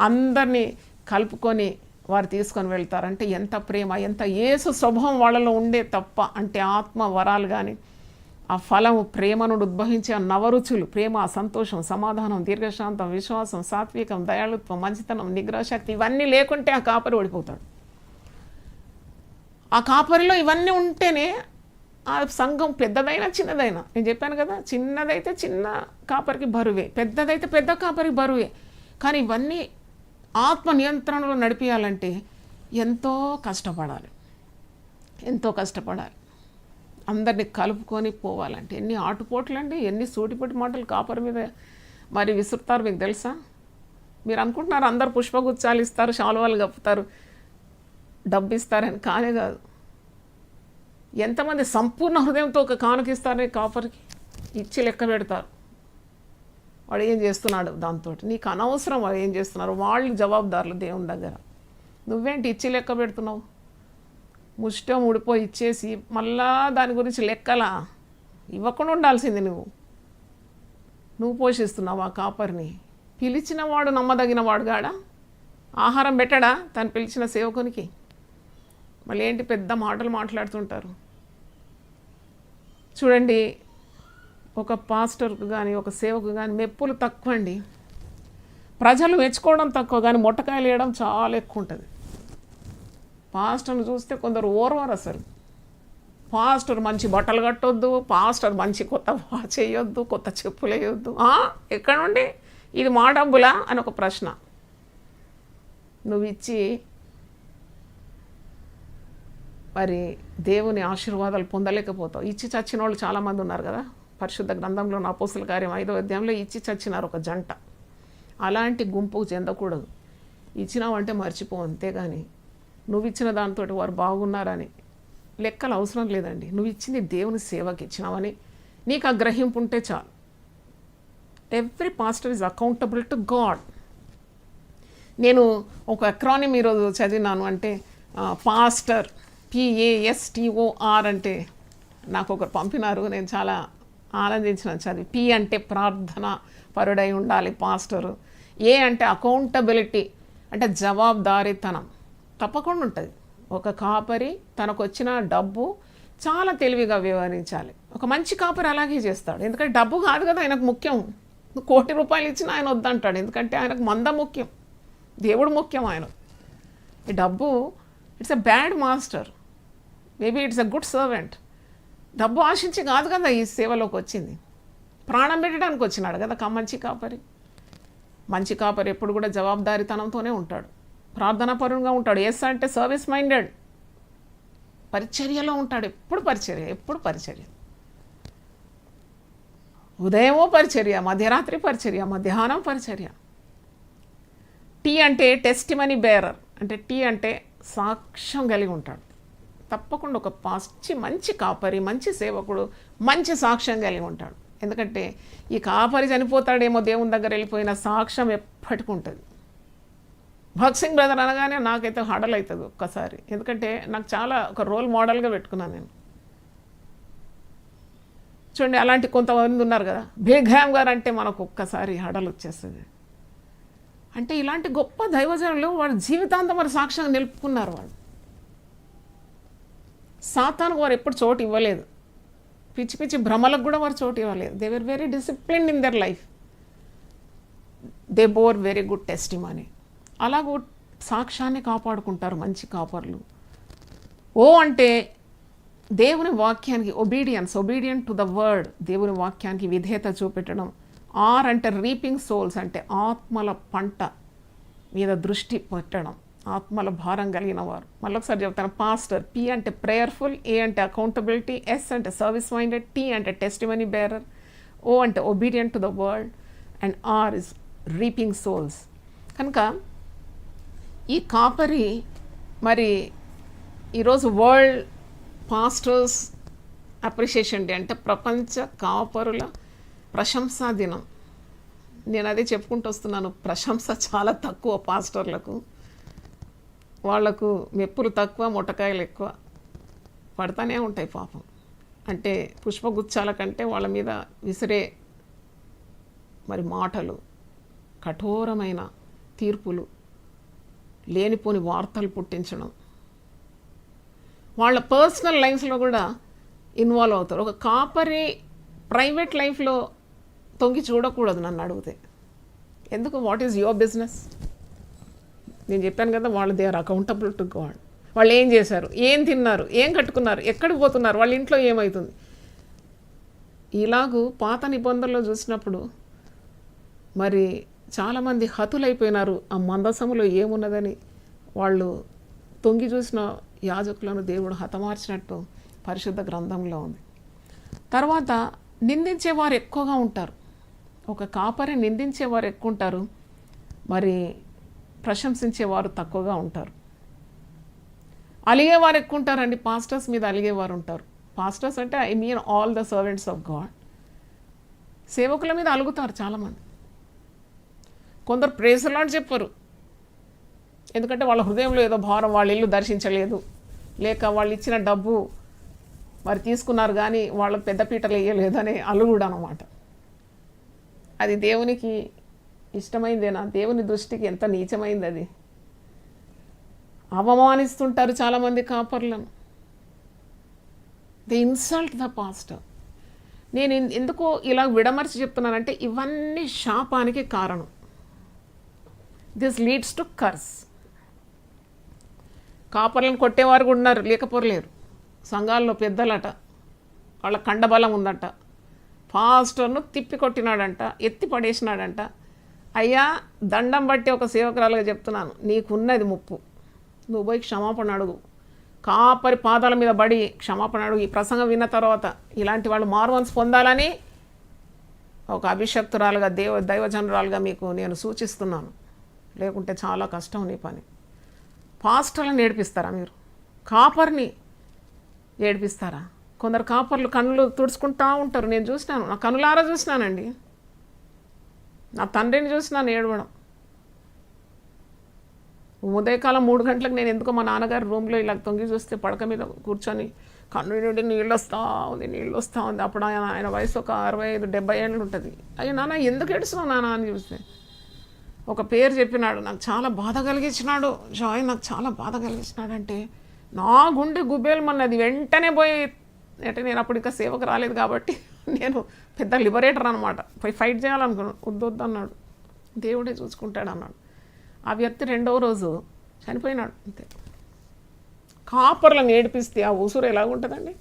అందరినీ కలుపుకొని వారు తీసుకొని వెళ్తారు. అంటే ఎంత ప్రేమ, ఎంత యేసు స్వభావం వాళ్ళలో ఉండే తప్ప. అంటే ఆత్మ వరాలు కానీ ఆ ఫలము ప్రేమ నుండి ఉద్భవించే ఆ నవరుచులు, ప్రేమ, సంతోషం, సమాధానం, దీర్ఘశాంతం, విశ్వాసం, సాత్వికం, దయాళుత్వం, మంచితనం, నిగ్రహశక్తి ఇవన్నీ లేకుంటే ఆ కాపరి ఓడిపోతాడు. ఆ కాపరిలో ఇవన్నీ ఉంటేనే ఆ సంఘం పెద్దదైనా చిన్నదైనా, నేను చెప్పాను కదా, చిన్నదైతే చిన్న కాపరికి బరువే, పెద్దదైతే పెద్ద కాపరికి బరువే. కానీ ఇవన్నీ ఆత్మ నియంత్రణలో నడిపించాలంటే ఎంతో కష్టపడాలి. అందరినీ కలుపుకొని పోవాలంటే ఎన్ని ఆటుపోట్లు అండి, ఎన్ని సూటిపోటి మాటలు కాపరి మీద మరి విసురుతారు. మీకు తెలుసా? మీరు అనుకుంటున్నారు అందరు పుష్పగుచ్చాలు ఇస్తారు, శాలువాలు కప్పుతారు, డబ్బు ఇస్తారని. కానే కాదు. ఎంతమంది సంపూర్ణ హృదయంతో ఒక కానుకిస్తారని కాపరికి ఇచ్చి లెక్క పెడతారు. వాడు ఏం చేస్తున్నాడు దాంతో, నీకు అనవసరం వాడు ఏం చేస్తున్నారు, వాళ్ళు జవాబుదారులు దేవుని దగ్గర. నువ్వేంటి ఇచ్చి లెక్క పెడుతున్నావు? ముష్టం ఊడిపోయి ఇచ్చేసి మళ్ళా దాని గురించి లెక్కలా ఇవ్వకుండా ఉండాల్సింది నువ్వు పోషిస్తున్నావు ఆ కాపరిని. పిలిచిన వాడు నమ్మదగిన వాడుగాడా? ఆహారం పెట్టడా తను పిలిచిన సేవకునికి? మళ్ళీ ఏంటి పెద్ద మాటలు మాట్లాడుతుంటారు. చూడండి, ఒక పాస్టర్కు కానీ ఒక సేవకు కానీ మెప్పులు తక్కువ అండి. ప్రజలు మెచ్చుకోవడం తక్కువ, కానీ మొట్టకాయలు వేయడం చాలా ఎక్కువ ఉంటుంది. పాస్టర్ను చూస్తే కొందరు ఓర్వరు అసలు. పాస్టర్ మంచి బట్టలు కట్టొద్దు, పాస్టర్ మంచి కొత్త వాచ్ వేయొద్దు, కొత్త చెప్పులు వేయొద్దు. ఎక్కడ నుండి ఇది మా డబ్బులా అని ఒక ప్రశ్న. నువ్వు ఇచ్చి మరి దేవుని ఆశీర్వాదాలు పొందలేకపోతావు. ఇచ్చి చచ్చిన వాళ్ళు చాలామంది ఉన్నారు కదా. పరిశుద్ధ గ్రంథంలో అపోస్తల కార్యం 5వ అధ్యాయంలో ఇచ్చి చచ్చినారు ఒక జంట. అలాంటి గుంపుకు చెందకూడదు. ఇచ్చినావంటే మర్చిపో, అంతేగాని నువ్వు ఇచ్చిన దాంతో వారు బాగున్నారని లెక్కలు అవసరం లేదండి. నువ్వు ఇచ్చింది దేవుని సేవకి ఇచ్చినావని నీకు ఆ గ్రహింపు ఉంటే చాలు. Every pastor is accountable to God. నేను ఒక అక్రానిమ్ ఈరోజు చదివినాను. అంటే పాస్టర్ PASTOR అంటే నాకు ఒకరు పంపినారు. నేను చాలా ఆనందించిన చదివి. P అంటే ప్రార్థన పరుడై ఉండాలి పాస్టరు. A అంటే అకౌంటబిలిటీ, అంటే జవాబుదారీతనం తప్పకుండా ఉంటుంది. ఒక కాపరి తనకు వచ్చిన డబ్బు చాలా తెలివిగా వ్యవహరించాలి. ఒక మంచి కాపరి అలాగే చేస్తాడు. ఎందుకంటే డబ్బు కాదు కదా ఆయనకు ముఖ్యం. ₹1,00,00,000 ఇచ్చినా ఆయన వద్దంటాడు. ఎందుకంటే ఆయనకు మంద ముఖ్యం, దేవుడు ముఖ్యం. ఆయన ఈ డబ్బు it's a bad master, maybe it's a good servant. డబ్బు ఆశించి కాదు కదా ఈ సేవలోకి వచ్చింది, ప్రాణం పెట్టడానికి వచ్చినాడు కదా మంచి కాపరి. మంచి కాపరి ఎప్పుడు కూడా జవాబుదారీతనంతోనే ఉంటాడు, ప్రార్థనాపరుగా ఉంటాడు. ఎస్ అంటే సర్వీస్ మైండెడ్, పరిచర్యలో ఉంటాడు. ఎప్పుడు పరిచర్య. ఉదయమో పరిచర్య, మధ్యరాత్రి పరిచర్య, మధ్యాహ్నం పరిచర్య. T అంటే టెస్టిమనీ బేరర్, అంటే T అంటే సాక్ష్యం కలిగి ఉంటాడు. తప్పకుండా ఒక మంచి కాపరి, మంచి సేవకుడు మంచి సాక్ష్యం కలిగి ఉంటాడు. ఎందుకంటే ఈ కాపరి చనిపోతాడేమో దేవుని దగ్గర వెళ్ళిపోయిన సాక్ష్యం ఎప్పటికీ ఉంటుంది. భగత్ సింగ్ బ్రదర్ అనగానే నాకైతే హడల్ అవుతుంది ఒక్కసారి. ఎందుకంటే నాకు చాలా ఒక రోల్ మోడల్గా పెట్టుకున్నాను నేను. చూడండి, అలాంటి కొంతమంది ఉన్నారు కదా. బేగ్హామ్ గారు అంటే మనకు ఒక్కసారి హడల్ వచ్చేస్తుంది. అంటే ఇలాంటి గొప్ప దైవజనులు వాడు జీవితాంతం వారి సాక్ష్యంగా నిలుపుకున్నారు. వాళ్ళు సాతానుకు వారు ఎప్పుడు చోటు ఇవ్వలేదు. పిచ్చి పిచ్చి భ్రమలకు కూడా వారు చోటు ఇవ్వలేదు. They were very disciplined in their life. They bore very good testimony. అలాగూ సాక్ష్యాన్ని కాపాడుకుంటారు మంచి కాపర్లు. O అంటే దేవుని వాక్యానికి ఒబీడియంట్ టు ద వర్డ్, దేవుని వాక్యానికి విధేయత చూపెట్టడం. R అంటే రీపింగ్ సోల్స్, అంటే ఆత్మల పంట మీద దృష్టి పెట్టడం, ఆత్మల భారం కలిగిన వారు. మళ్ళొకసారి చెప్తాను. పాస్టర్. P అంటే ప్రేయర్ఫుల్, A అంటే అకౌంటబిలిటీ, S అంటే సర్వీస్ మైండెడ్, T అంటే టెస్టిమనీ బేరర్, O అంటే obedient to the word, and R is reaping souls. కనుక ఈ కాపరి మరి ఈరోజు వరల్డ్ పాస్టర్స్ అప్రిషియేషన్ డే, అంటే ప్రపంచ కాపరుల ప్రశంసా దినం. నేను అదే చెప్పుకుంటూ వస్తున్నాను. ప్రశంస చాలా తక్కువ పాస్టర్లకు. వాళ్లకు మెప్పులు తక్కువ, మొట్టకాయలు ఎక్కువ పడతానే ఉంటాయి పాపం. అంటే పుష్పగుచ్చాల కంటే వాళ్ళ మీద విసిరే మరి మాటలు, కఠోరమైన తీర్పులు, లేనిపోని వార్తలు పుట్టించడం, వాళ్ళ పర్సనల్ లైఫ్లో కూడా ఇన్వాల్వ్ అవుతారు. ఒక కాపరి ప్రైవేట్ లైఫ్లో తొంగి చూడకూడదు నన్ను అడిగితే. ఎందుకు? What is your business? నేను చెప్పాను కదా, వాళ్ళు they are accountable to God. వాళ్ళు ఏం చేశారు, ఏం తిన్నారు, ఏం కట్టుకున్నారు, ఎక్కడికి పోతున్నారు, వాళ్ళ ఇంట్లో ఏమవుతుంది. ఇలాగూ పాత నిబంధనలో చూసినప్పుడు మరి చాలామంది హతులైపోయినారు. ఆ మందసములో ఏమున్నదని వాళ్ళు తొంగి చూసిన యాజకులను దేవుడు హతమార్చినట్టు పరిశుద్ధ గ్రంథంలో ఉంది. తర్వాత నిందించేవారు ఎక్కువగా ఉంటారు. ఒక కాపరి నిందించేవారు ఎక్కువ ఉంటారు, మరి ప్రశంసించేవారు తక్కువగా ఉంటారు. అలిగేవారు ఎక్కువ ఉంటారండి. పాస్టర్స్ మీద అలిగేవారు ఉంటారు. పాస్టర్స్ అంటే I mean all the servants of God. సేవకుల మీద అలుగుతారు చాలామంది. కొందరు ప్రేసలాడు చెప్పరు, ఎందుకంటే వాళ్ళ హృదయంలో ఏదో భారం, వాళ్ళ ఇల్లు దర్శించలేదు, లేక వాళ్ళు ఇచ్చిన డబ్బు మరి తీసుకున్నారు కానీ వాళ్ళకు పెద్ద పీటలు వేయలేదనే అలుగుడు అనమాట. అది దేవునికి ఇష్టమైందేనా? దేవుని దృష్టికి ఎంత నీచమైంది అది. అవమానిస్తుంటారు చాలామంది కాపర్లను. They insult the pastor. నేను ఎందుకో ఇలా విడమర్చి చెప్తున్నానంటే ఇవన్నీ శాపానికి కారణం. This leads to curse. కాపర్లను కొట్టేవారు కూడా ఉన్నారు, లేకపోలేరు. సంఘాల్లో పెద్దలట, వాళ్ళ కండబలం ఉందంట, పాస్టర్ను తిప్పి కొట్టినాడంట, ఎత్తి పడేసినాడంట. అయ్యా, దండం బట్టి ఒక సేవకురాలుగా చెప్తున్నాను, నీకున్నది ముప్పు. నువ్వు పోయి క్షమాపణ అడుగు. కాపరి పాదాల మీద పడి క్షమాపణ అడుగు. ఈ ప్రసంగం విన్న తర్వాత ఇలాంటి వాళ్ళు మారుమనసు పొందాలని ఒక అభిషక్తురాలుగా దైవజనురాలుగా మీకు నేను సూచిస్తున్నాను. లేకుంటే చాలా కష్టం నీ పని. పాస్టర్లను ఏడిపిస్తారా మీరు? కాపర్ని ఏడిపిస్తారా? కొందరు కాపర్లు కన్నులు తుడుచుకుంటూ ఉంటారు. నేను చూసినాను, నా కనులారా చూసినానండి. నా తండ్రిని చూసినాను ఏడవడం. ఉదయకాలం 3 గంటలకు నేను ఎందుకో మా నాన్నగారి రూమ్లో ఇలా తొంగి చూస్తే పడక మీద కూర్చొని కన్ను నుండి నీళ్ళు వస్తూ ఉంది. అప్పుడు ఆయన వయసు ఒక 65-70 ఏళ్ళు ఉంటుంది. అయ్యో నాన్న, ఎందుకు ఏడుస్తున్నావు నాన్న అని చూస్తే ఒక పేరు చెప్పినాడు. నాకు చాలా బాధ కలిగించినాడు. జాయ్, నాకు చాలా బాధ కలిగించినాడు అంటే నా గుండె గుబేలమన్నది. వెంటనే పోయి, అంటే నేను అప్పుడు ఇంకా సేవకు రాలేదు కాబట్టి నేను పెద్ద లిబరేటర్ అనమాట. పోయి ఫైట్ చేయాలనుకున్నాను. వద్దు అన్నాడు. దేవుడే చూసుకుంటాడు అన్నాడు. ఆ వ్యక్తి 2వ రోజు చనిపోయినాడు. అంతే. కాపర్లను ఏడిపిస్తే ఆ ఊసురు ఎలాగుంటుందండి?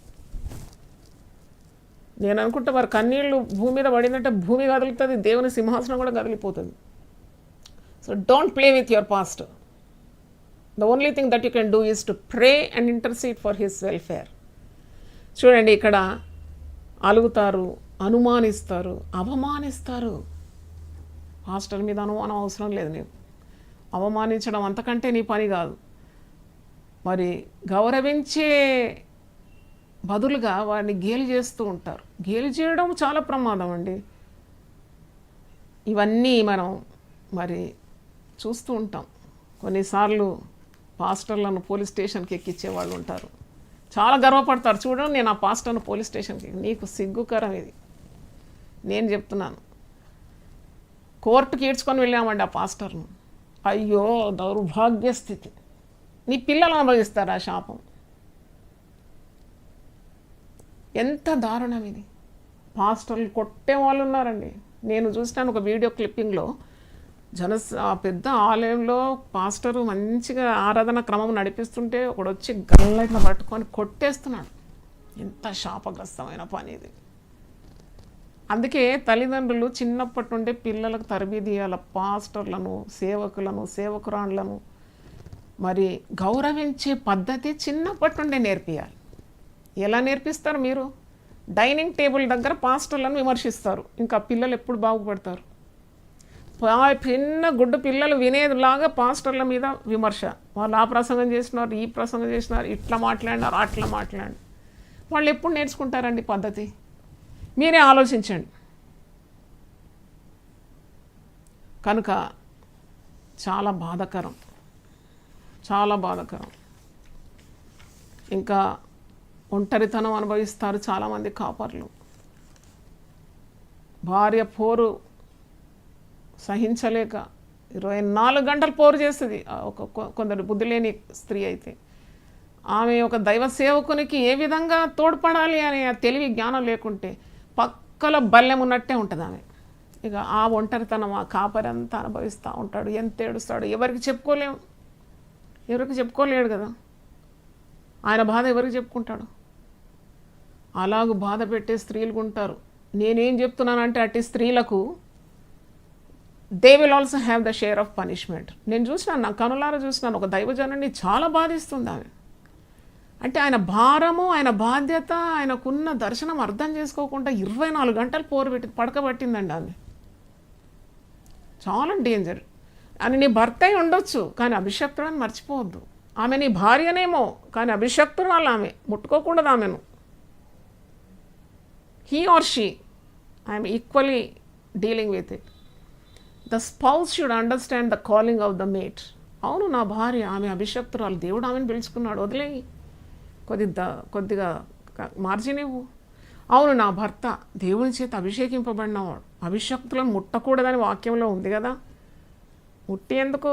నేను అనుకుంటా మరి కన్నీళ్ళు భూమి మీద పడిందంటే భూమి కదులుతుంది, దేవుని సింహాసనం కూడా కదిలిపోతుంది. So don't play with your pastor. The only thing that you can do is to pray and intercede for his welfare. చూడండి, ఇక్కడ అలుగుతారు, అనుమానిస్తారు, అవమానిస్తారు. పాస్టర్ మీద అనుమానం అవసరం లేదు. నీవు అవమానించడం అంతకంటే నీ పని కాదు. మరి గౌరవించే బదులుగా వారిని గేలి చేస్తూ ఉంటారు. గేలి చేయడం చాలా ప్రమాదం అండి. ఇవన్నీ మనం మరి చూస్తూ ఉంటాం. కొన్నిసార్లు పాస్టర్లను పోలీస్ స్టేషన్కి ఎక్కించే వాళ్ళు ఉంటారు. చాలా గర్వపడతారు. చూడండి, నేను ఆ పాస్టర్ను పోలీస్ స్టేషన్కి. నీకు సిగ్గుకరం ఇది. నేను చెప్తున్నాను, కోర్టుకి ఈడ్చుకొని వెళ్ళామండి ఆ పాస్టర్ను. అయ్యో, దౌర్భాగ్య స్థితి. నీ పిల్లలు అనుభవిస్తారు ఆ శాపం. ఎంత దారుణం ఇది. పాస్టర్లు కొట్టే వాళ్ళు ఉన్నారండి. నేను చూసినాను ఒక వీడియో క్లిప్పింగ్లో. పెద్ద ఆలయంలో పాస్టరు మంచిగా ఆరాధన క్రమం నడిపిస్తుంటే ఒకడు వచ్చి గల్ల ఇట్లా పట్టుకొని కొట్టేస్తున్నాడు. ఎంత శాపగ్రస్తమైన పని ఇది. అందుకే తల్లిదండ్రులు చిన్నప్పటి నుండే పిల్లలకు తరబీదియాల. పాస్టర్లను, సేవకులను, సేవకురాళ్లను మరి గౌరవించే పద్ధతి చిన్నప్పటి నుండే నేర్పియాలి. ఎలా నేర్పిస్తారు మీరు? డైనింగ్ టేబుల్ దగ్గర పాస్టర్లను విమర్శిస్తారు. ఇంకా పిల్లలు ఎప్పుడు బాగుపడతారు? చిన్న గుడ్డు పిల్లలు వినేదిలాగా పాస్టర్ల మీద విమర్శ. వాళ్ళు ఆ ప్రసంగం చేసినారు, ఈ ప్రసంగం చేసినారు, ఇట్లా మాట్లాడినారు, అట్లా మాట్లాడి. వాళ్ళు ఎప్పుడు నేర్చుకుంటారండి పద్ధతి? మీరే ఆలోచించండి. కనుక చాలా బాధాకరం, చాలా బాధాకరం. ఇంకా ఒంటరితనం అనుభవిస్తారు చాలామంది కాపర్లు. భార్య పోరు సహించలేక 24 గంటలు పోరు చేస్తుంది. కొందరు బుద్ధి లేని స్త్రీ అయితే ఆమె ఒక దైవ సేవకునికి ఏ విధంగా తోడ్పడాలి అనే తెలివి జ్ఞానం లేకుంటే పక్కల బల్లెం ఉన్నట్టే ఉంటుంది ఆమె. ఇక ఆ ఒంటరితనం ఆ కాపరి అంతా అనుభవిస్తూ ఉంటాడు. ఎంత ఏడుస్తాడు. ఎవరికి చెప్పుకోలేడు కదా. ఆయన బాధ ఎవరికి చెప్పుకుంటాడు? అలాగూ బాధ పెట్టే స్త్రీలు ఉంటారు. నేనేం చెప్తున్నానంటే అట్టి స్త్రీలకు they will also have the share of punishment. నేను చూసినాను, నా కనులారా చూసినాను. ఒక దైవజనుడిని చాలా బాధిస్తుంది ఆమె. అంటే ఆయన భారము, ఆయన బాధ్యత, ఆయనకున్న దర్శనం అర్థం చేసుకోకుండా 24 గంటలు పడకబట్టిందండి ఆమె. చాలా డేంజర్. అని నీ భర్త అయి ఉండొచ్చు, కానీ అభిషక్తుడని మర్చిపోవద్దు. ఆమె నీ భార్యనేమో, కానీ అభిషక్తురాలు ఆమె. ముట్టుకోకూడదు ఆమెను. He or she, I'm equally dealing with it. The spouse should understand the calling of the mate. అవును, నా భార్య, ఆమె అభిషక్తురాలు, దేవుడు ఆమెను పిలుచుకున్నాడు, వదిలేయి. కొద్దిగా మార్జిన్ ఇవ్వు. అవును, నా భర్త దేవుని చేత అభిషేకింపబడినవాడు, అభిషక్తులను ముట్టకూడదని వాక్యంలో ఉంది కదా, ముట్టి ఎందుకు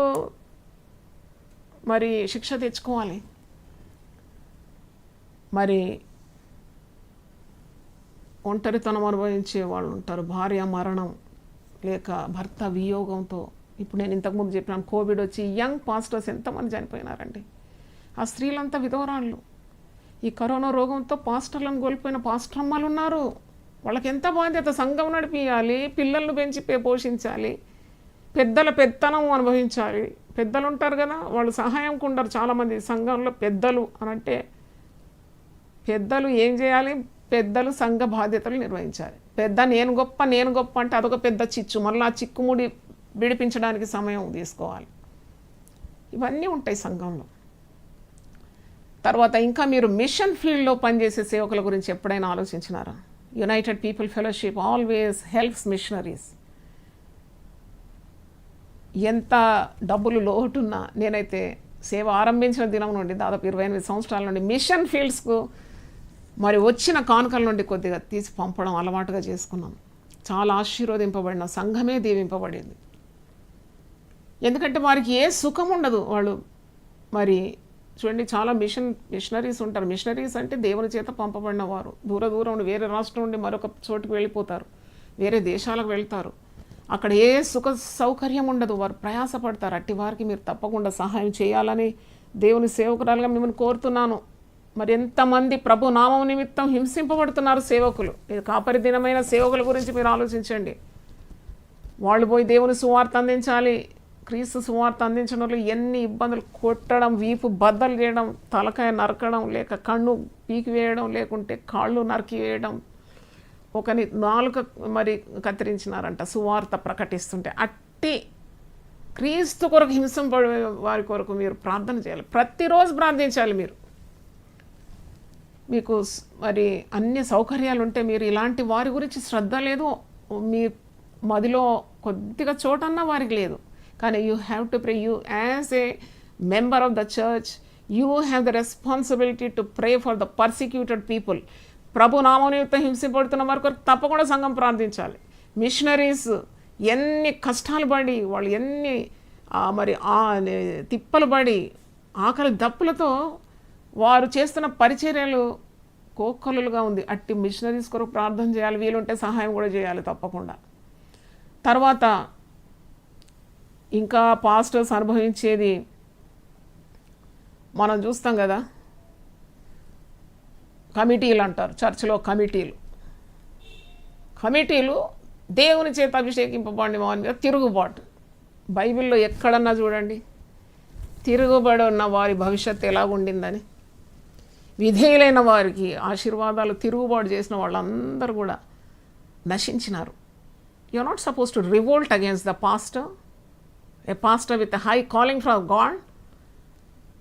మరి శిక్ష తెచ్చుకోవాలి? మరి ఒంటరితనం అనుభవించే వాళ్ళు ఉంటారు, భార్య మరణం లేక భర్త వియోగంతో. ఇప్పుడు నేను ఇంతకుముందు చెప్పినాను, కోవిడ్ వచ్చి యంగ్ పాస్టర్స్ ఎంతమంది చనిపోయినారండి. ఆ స్త్రీలంతా విధవరాళ్ళు. ఈ కరోనా రోగంతో పాస్టర్లను కోల్పోయిన పాస్టర్మ్మలు ఉన్నారు. వాళ్ళకి ఎంత బాధ్యత, సంఘం నడిపించాలి, పిల్లలను పెంచి పోషించాలి, పెద్దల పెత్తనం అనుభవించాలి. పెద్దలు ఉంటారు కదా, వాళ్ళు సహాయంకు ఉండరు చాలామంది సంఘంలో. పెద్దలు అని అంటే పెద్దలు ఏం చేయాలి? పెద్దలు సంఘ బాధ్యతలు నిర్వహించాలి. పెద్ద నేను గొప్ప అంటే అదొక పెద్ద చిచ్చు. మళ్ళీ ఆ చిక్కుముడి విడిపించడానికి సమయం తీసుకోవాలి. ఇవన్నీ ఉంటాయి సంఘంలో. తర్వాత ఇంకా మీరు మిషన్ ఫీల్డ్లో పనిచేసే సేవకుల గురించి ఎప్పుడైనా ఆలోచించినారా? United People Fellowship always helps missionaries. ఎంత డబ్బులు లోటున్నా, నేనైతే సేవ ఆరంభించిన దినం నుండి దాదాపు 28 సంవత్సరాల నుండి మిషన్ ఫీల్డ్స్కు మరి వచ్చిన కానుకల నుండి కొద్దిగా తీసి పంపడం అలవాటుగా చేసుకున్నాం. చాలా ఆశీర్వదింపబడిన సంఘమే దీవింపబడింది. ఎందుకంటే వారికి ఏ సుఖం ఉండదు. వాళ్ళు మరి చూడండి, చాలా మిషనరీస్ ఉంటారు. మిషనరీస్ అంటే దేవుని చేత పంపబడిన వారు. దూరం నుండి, వేరే రాష్ట్రం నుండి మరొక చోటుకు వెళ్ళిపోతారు, వేరే దేశాలకు వెళ్తారు. అక్కడ ఏ సుఖ సౌకర్యం ఉండదు, వారు ప్రయాసపడతారు. అట్టి వారికి మీరు తప్పకుండా సహాయం చేయాలని దేవుని సేవకురాలుగా మిమ్మల్ని కోరుతున్నాను. మరి ఎంతమంది ప్రభు నామం నిమిత్తం హింసింపబడుతున్నారు సేవకులు. ఇది కాపరి దినమైన సేవకుల గురించి మీరు ఆలోచించండి. వాళ్ళు పోయి దేవుని సువార్త అందించాలి. క్రీస్తు సువార్త అందించడం వల్ల ఎన్ని ఇబ్బందులు, కొట్టడం, వీపు బద్దలు చేయడం, తలకాయ నరకడం, లేక కన్ను పీకివేయడం, లేకుంటే కాళ్ళు నరికివేయడం, ఒకని నాలుక మరి కత్తిరించినారంట సువార్త ప్రకటిస్తుంటే. అట్టి క్రీస్తు కొరకు హింసింపడే వారి కొరకు మీరు ప్రార్థన చేయాలి. ప్రతిరోజు ప్రార్థించాలి. మీకు మరి అన్ని సౌకర్యాలు ఉంటే మీరు ఇలాంటి వారి గురించి శ్రద్ధ లేదు, మీ మదిలో కొద్దిగా చోటన్నా వారికి లేదు. కానీ you have to pray. You as a member of the church you have the responsibility to pray for the persecuted people. ప్రభు నామనియుక్త హింసింపడుతున్న వారి కొరకు తప్పకుండా సంఘం ప్రార్థించాలి. మిషనరీస్ ఎన్ని కష్టాలు పడి, వాళ్ళు ఎన్ని మరి తిప్పలు పడి, ఆకలి దప్పులతో వారు చేస్తున్న పరిచర్యలు కోకొల్లుగా ఉంది. అట్టి మిషనరీస్ కొరకు ప్రార్థన చేయాలి. వీలుంటే సహాయం కూడా చేయాలి తప్పకుండా. తర్వాత ఇంకా పాస్టర్స్ అనుభవించేది మనం చూస్తాం కదా, కమిటీలు అంటారు. చర్చిలో కమిటీలు దేవుని చేత అభిషేకింపబడిన వారి మీద తిరుగుబాటు. బైబిల్లో ఎక్కడన్నా చూడండి తిరుగుబడి ఉన్న వారి భవిష్యత్తు ఎలాగుండిందని. విధేయులైన వారికి ఆశీర్వాదాలు, తిరుగుబాటు చేసిన వాళ్ళందరూ కూడా నశించినారు. You are not suppose to revolt against the pastor, a pastor with high calling from God.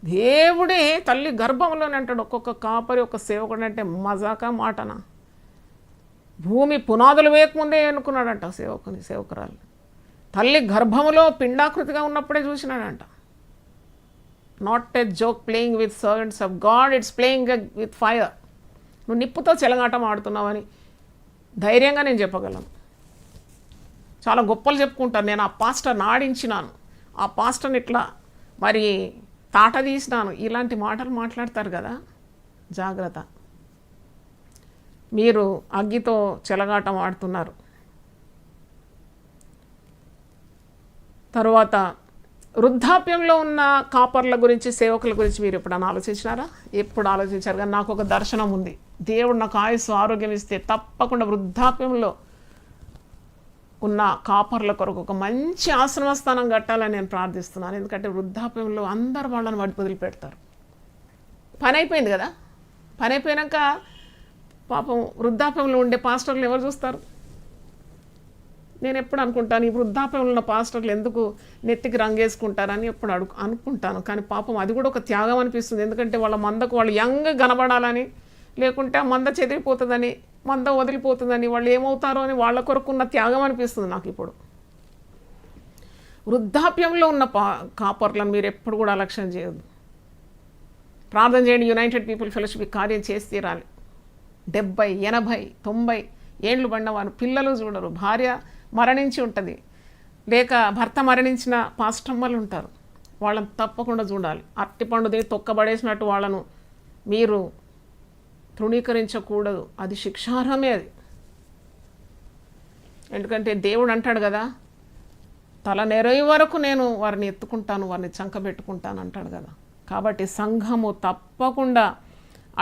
దేవుడే తల్లి గర్భంలోనే అంటాడు. ఒక్కొక్క కాపరి, ఒక సేవకుడు అంటే మజాకా మాటనా? భూమి పునాదులు వేయకముందే ఎన్నుకున్నాడంట సేవకురాలు. తల్లి గర్భములో పిండాకృతిగా ఉన్నప్పుడే చూసినాడంట. Not a joke playing with servants of God, it's playing with fire. నువ్వు నిప్పుతో చెలగాటం ఆడుతున్నావని ధైర్యంగా నేను చెప్పగలను. చాలా గొప్పలు చెప్పుకుంటారు, నేను ఆ పాస్టర్ని ఆడించినాను, ఆ పాస్టర్ని ఇట్లా మరి తాట తీసినాను, ఇలాంటి మాటలు మాట్లాడతారు కదా. జాగ్రత్త, మీరు అగ్గితో చెలగాటం ఆడుతున్నారు. తరువాత వృద్ధాప్యంలో ఉన్న కాపర్ల గురించి, సేవకుల గురించి మీరు ఎప్పుడైనా ఆలోచించినారా? ఎప్పుడు ఆలోచించారు? కానీ నాకు ఒక దర్శనం ఉంది. దేవుడు నాకు ఆయుస్సు, ఆరోగ్యం ఇస్తే తప్పకుండా వృద్ధాప్యంలో ఉన్న కాపర్ల కొరకు ఒక మంచి ఆశ్రమ స్థానం కట్టాలని నేను ప్రార్థిస్తున్నాను. ఎందుకంటే వృద్ధాప్యంలో అందరు వాళ్ళని వదిలిపెడతారు. పని అయిపోయింది కదా, పని అయిపోయాక పాపం వృద్ధాప్యంలో ఉండే పాస్టర్లు ఎవరు చూస్తారు? నేను ఎప్పుడు అనుకుంటాను, ఈ వృద్ధాప్యంలో ఉన్న పాస్టర్లు ఎందుకు నెత్తికి రంగేసుకుంటారని ఎప్పుడు అనుకుంటాను. కానీ పాపం అది కూడా ఒక త్యాగం అనిపిస్తుంది. ఎందుకంటే వాళ్ళ మందకు వాళ్ళు యంగ్ కనబడాలని, లేకుంటే ఆ మంద చెదిరిపోతుందని, మంద వదిలిపోతుందని, వాళ్ళు ఏమవుతారో అని వాళ్ళ కొరకున్న త్యాగం అనిపిస్తుంది నాకు ఇప్పుడు. వృద్ధాప్యంలో ఉన్న కాపర్లను మీరు ఎప్పుడు కూడా అలక్ష్యం చేయొద్దు. ప్రార్థన చేయండి, యునైటెడ్ పీపుల్ ఫెలోషిప్ కార్యం చేసి తీరాలి. 70, 80, 90 ఏండ్లు పడిన వారు పిల్లలు చూడరు, భార్య మరణించి ఉంటుంది, లేక భర్త మరణించిన పాస్టమ్మలు ఉంటారు, వాళ్ళని తప్పకుండా చూడాలి. అరటిపండుది తొక్కబడేసినట్టు వాళ్ళను మీరు తృణీకరించకూడదు, అది శిక్షార్హమే అది. ఎందుకంటే దేవుడు అంటాడు కదా, తల నెరయి వరకు నేను వారిని ఎత్తుకుంటాను, వారిని చంకబెట్టుకుంటాను అంటాడు కదా. కాబట్టి సంఘము తప్పకుండా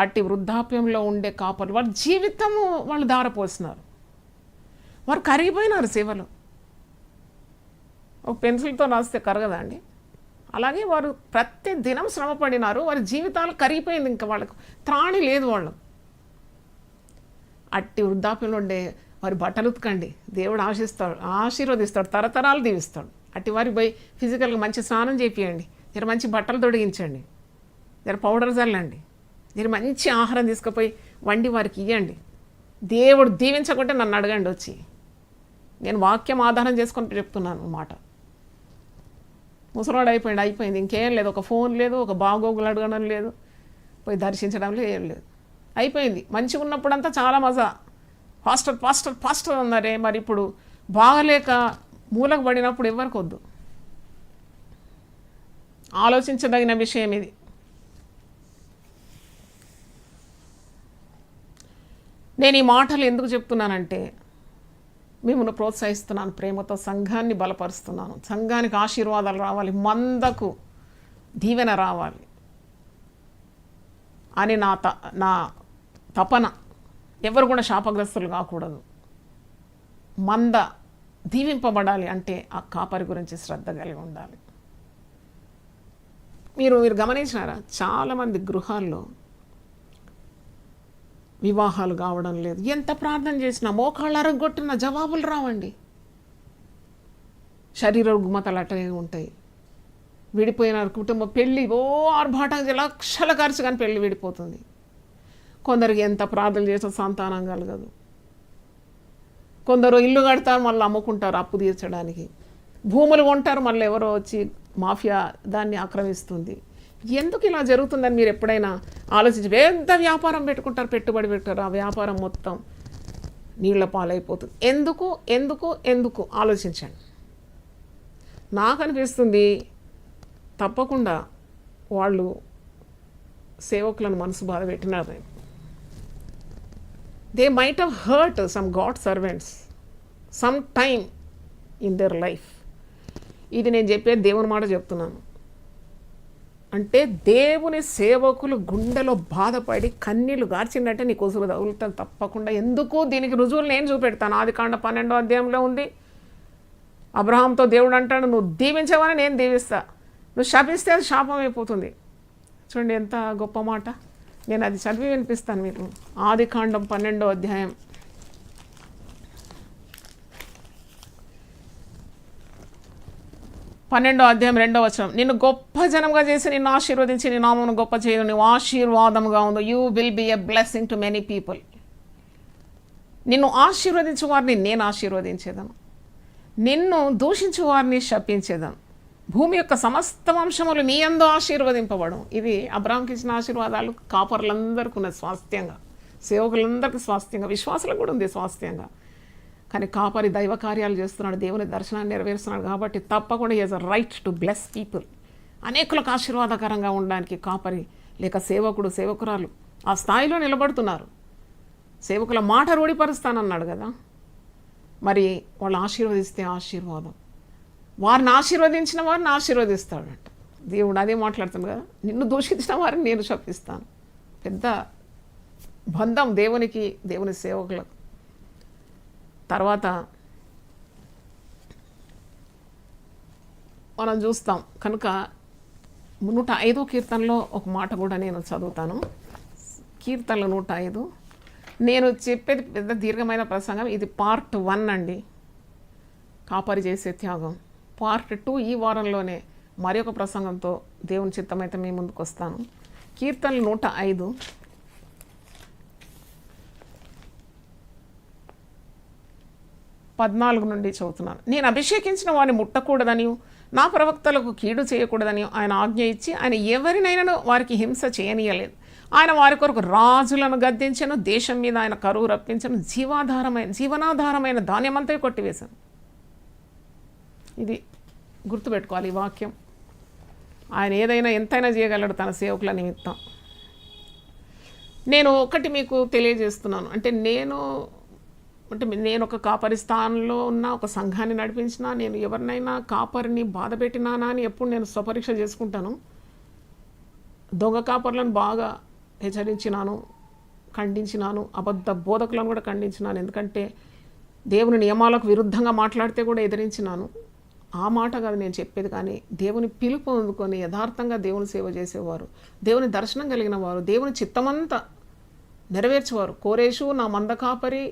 అట్టి వృద్ధాప్యంలో ఉండే కాపర్లు వాళ్ళ జీవితము వాళ్ళు దారపోసినారు, వారు కరిగిపోయినారు సేవలు. ఒక పెన్సిల్తో రాస్తే కరగదా అండి? అలాగే వారు ప్రతి దినం శ్రమ పడినారు, వారి జీవితాలు కరిగిపోయింది, ఇంకా వాళ్ళకు త్రాణి లేదు. వాళ్ళు అట్టి వృద్ధాప్యంలో ఉండే వారి బట్టలు ఉతకండి, దేవుడు ఆశీర్వదిస్తాడు, తరతరాలు దీవిస్తాడు. అట్టి వారి పోయి ఫిజికల్గా మంచి స్నానం చేపియండి, జర మంచి బట్టలు తొడిగించండి, జర పౌడర్ చల్లండి, జర మంచి ఆహారం తీసుకుపోయి వండి వారికి ఇవ్వండి. దేవుడు దీవించకుంటే నన్ను అడగండి వచ్చి, నేను వాక్యం ఆధారం చేసుకొని చెప్తున్నాను మాట. ముసలాడు అయిపోయింది, ఇంకేం లేదు, ఒక ఫోన్ లేదు, ఒక బాగోగులు అడగడం లేదు, పోయి దర్శించడం లేదు, ఏం లేదు, అయిపోయింది. మంచిగా ఉన్నప్పుడంతా చాలా మజా, పాస్టర్ పాస్టర్ పాస్టర్ అన్నారే. మరి ఇప్పుడు బాగలేక మూలకు పడినప్పుడు ఎవరికి వద్దు. ఆలోచించదగిన విషయం ఇది. నేను ఈ మాటలు ఎందుకు చెప్తున్నానంటే, మిమ్మల్ని ప్రోత్సహిస్తున్నాను, ప్రేమతో సంఘాన్ని బలపరుస్తున్నాను. సంఘానికి ఆశీర్వాదాలు రావాలి, మందకు దీవెన రావాలి అని నా తపన. ఎవరు కూడా శాపగ్రస్తులు కాకూడదు. మంద దీవింపబడాలి అంటే ఆ కాపరి గురించి శ్రద్ధ కలిగి ఉండాలి. మీరు గమనించినారా, చాలామంది గృహాల్లో వివాహాలు కావడం లేదు. ఎంత ప్రార్థన చేసినా, మోకాళ్ళు అరగొట్టిన జవాబులు రావండి. శరీర రుగ్మతలు అట్టనే ఉంటాయి. విడిపోయిన కుటుంబం పెళ్ళి ఆర్భాటంగా లక్షల ఖర్చు కానీ పెళ్ళి విడిపోతుంది. కొందరికి ఎంత ప్రార్థన చేసిన సంతానం కలగదు. కొందరు ఇల్లు కడతారు, మళ్ళీ అమ్ముకుంటారు అప్పు తీర్చడానికి. భూములు కొంటారు, మళ్ళీ ఎవరో వచ్చి మాఫియా దాన్ని ఆక్రమిస్తుంది. ఎందుకు ఇలా జరుగుతుందని మీరు ఎప్పుడైనా ఆలోచించి పెద్ద వ్యాపారం పెట్టుకుంటారు, పెట్టుబడి పెట్టారు, ఆ వ్యాపారం మొత్తం నీళ్ల పాలైపోతుంది. ఎందుకు ఎందుకు ఎందుకు ఆలోచించండి. నాకు అనిపిస్తుంది తప్పకుండా వాళ్ళు సేవకులను మనసు బాధ పెట్టినారు. They might have hurt some God servants some time in their life. ఇది నేను చెప్పేది దేవుని మాట చెప్తున్నాను. అంటే దేవుని సేవకులు గుండెలో బాధపడి కన్నీళ్లు గార్చిందంటే నీకు ఉసురు తగులుతాను తప్పకుండా. ఎందుకు దీనికి రుజువులు నేను చూపెడతాను. ఆదికాండ 12వ అధ్యాయంలో ఉంది. అబ్రహాంతో దేవుడు అంటాడు, నువ్వు దీవించవని నేను దీవిస్తా, నువ్వు శపిస్తే అది శాపం అయిపోతుంది. చూడండి ఎంత గొప్ప మాట. నేను అది చదివి వినిపిస్తాను మీకు. ఆదికాండం 12వ అధ్యాయం 12వ అధ్యాయం 2వ వచనం. నిన్ను గొప్ప జనంగా చేసి నిన్ను ఆశీర్వదించి నీ నామమును గొప్ప చేయను, నువ్వు ఆశీర్వాదముగా ఉందో. You will be a blessing to many people. నిన్ను ఆశీర్వదించు వారిని నేను ఆశీర్వదించేదను, నిన్ను దూషించు వారిని శపించేదను. భూమి యొక్క సమస్త వంశములు నీ యందు ఆశీర్వదింపబడం. ఇది అబ్రాహాంకి ఇచ్చిన ఆశీర్వాదాలు కాపర్లందరికీ ఉన్న స్వాస్థ్యంగా, సేవకులందరికీ స్వాస్థ్యంగా, విశ్వాసులకు కూడా ఉంది స్వాస్థ్యంగా. కానీ కాపరి దైవ కార్యాలు చేస్తున్నాడు, దేవుని దర్శనాన్ని నెరవేరుస్తున్నాడు కాబట్టి తప్పకుండా he has a right to bless people. అనేకులకు ఆశీర్వాదకరంగా ఉండడానికి కాపరి లేక సేవకుడు సేవకురాలు ఆ స్థాయిలో నిలబడుతున్నారు. సేవకుల మాట రూఢిపరుస్తానన్నాడు కదా. మరి వాళ్ళు ఆశీర్వదిస్తే ఆశీర్వాదం, వారిని ఆశీర్వదించిన వారిని ఆశీర్వదిస్తాడంట దేవుడు. అదే మాట్లాడుతుంది కదా, నిన్ను దూషించిన వారిని నేను శపిస్తాను. పెద్ద బంధం దేవునికి దేవుని సేవకులకు. తర్వాత మనం చూస్తాం కనుక 105వ కీర్తనలో ఒక మాట కూడా నేను చదువుతాను. కీర్తనలు 105. నేను చెప్పేది పెద్ద దీర్ఘమైన ప్రసంగం. ఇది పార్ట్ 1 అండి, కాపరి చేసే త్యాగం. పార్ట్ 2 ఈ వారంలోనే మరి ఒక ప్రసంగంతో దేవుని చిత్తమైతే మీ ముందుకు వస్తాను. కీర్తనలు 105 14 నుండి చదువుతున్నాను. నేను అభిషేకించిన వారిని ముట్టకూడదని, నా ప్రవక్తలకు కీడు చేయకూడదని ఆయన ఆజ్ఞ ఇచ్చి ఆయన ఎవరినైనా వారికి హింస చేయనీయలేదు. ఆయన వారి కొరకు రాజులను గద్దించను, దేశం మీద ఆయన కరువు రప్పించను, జీవనాధారమైన ధాన్యమంతా కొట్టివేశాను. ఇది గుర్తుపెట్టుకోవాలి ఈ వాక్యం. ఆయన ఏదైనా ఎంతైనా చేయగలడు తన సేవకుల నిమిత్తం. నేను ఒకటి మీకు తెలియజేస్తున్నాను. అంటే నేను ఒక కాపరి స్థానంలో ఉన్న ఒక సంఘాన్ని నడిపించినా, నేను ఎవరినైనా కాపరిని బాధ పెట్టినానా అని ఎప్పుడు నేను స్వపరీక్ష చేసుకుంటాను. దొంగ కాపర్లను బాగా హెచ్చరించినాను, ఖండించినాను, అబద్ధ బోధకులను కూడా ఖండించినాను. ఎందుకంటే దేవుని నియమాలకు విరుద్ధంగా మాట్లాడితే కూడా ఎదిరించినాను. ఆ మాట కాదు నేను చెప్పేది, కానీ దేవుని పిలుపు అందుకొని యథార్థంగా దేవుని సేవ చేసేవారు, దేవుని దర్శనం కలిగిన వారు, దేవుని చిత్తమంతా నెరవేర్చేవారు. కోరేషు నా మంద కాపరి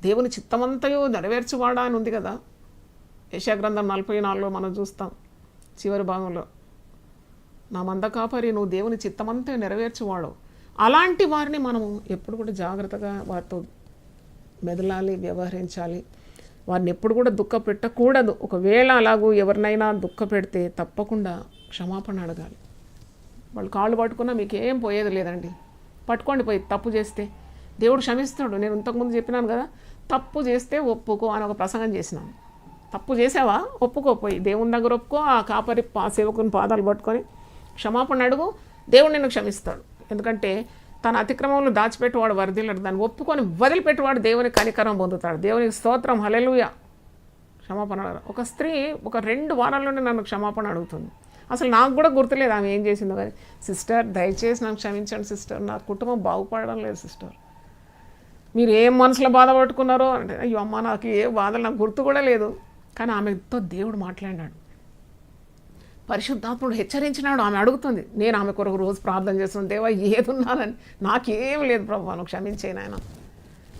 దేవుని చిత్తమంతయు నెరవేర్చువాడా అని ఉంది కదా, యెషయా గ్రంథం 44లో మనం చూస్తాం చివరి భాగంలో. నా మంద కాపరి నువ్వు దేవుని చిత్తమంతా నెరవేర్చువాడు. అలాంటి వారిని మనము ఎప్పుడు కూడా జాగ్రత్తగా వారితో మెదలాలి, వ్యవహరించాలి. వారిని ఎప్పుడు కూడా దుఃఖ పెట్టకూడదు. ఒకవేళ అలాగూ ఎవరినైనా దుఃఖ పెడితే తప్పకుండా క్షమాపణ అడగాలి. వాళ్ళు కాళ్ళు పట్టుకున్నా మీకు ఏం పోయేది లేదండి. పట్టుకోండి పోయి. తప్పు చేస్తే దేవుడు క్షమిస్తాడు. నేను ఇంతకుముందు చెప్పినాను కదా, తప్పు చేస్తే ఒప్పుకో అని ఒక ప్రసంగం చేసినాను. తప్పు చేసావా, ఒప్పుకోపోయి దేవుని దగ్గర ఒప్పుకో. ఆ కాపరి సేవకుని పాదాలు పట్టుకొని క్షమాపణ అడుగు, దేవుడు నిన్ను క్షమిస్తాడు. ఎందుకంటే తన అతిక్రమంలో దాచిపెట్టేవాడు వరదిల్లడు, దాన్ని ఒప్పుకొని వదిలిపెట్టేవాడు దేవుని కనికరం పొందుతాడు. దేవునికి స్తోత్రం, హల్లెలూయా. క్షమాపణ అడగరు. ఒక స్త్రీ ఒక 2 వారాల్లోనే నన్ను క్షమాపణ అడుగుతుంది. అసలు నాకు కూడా గుర్తులేదు ఆమె ఏం చేసిందో, కానీ సిస్టర్ దయచేసి నాకు క్షమించండి సిస్టర్, నా కుటుంబం బాగుపడడం లేదు సిస్టర్, మీరు ఏం మనసులో బాధపట్టుకున్నారో అంటే, అయ్యో అమ్మ నాకు ఏ బాధలు నాకు గుర్తు కూడా లేదు. కానీ ఆమెతో దేవుడు మాట్లాడినాడు, పరిశుద్ధాత్ముడు హెచ్చరించినాడు. ఆమె అడుగుతుంది, నేను ఆమె కొరకు రోజు ప్రార్థన చేస్తున్నాను, దేవా ఏదున్నానని, నాకేం లేదు ప్రభు నువ్వు క్షమించేను ఆయన.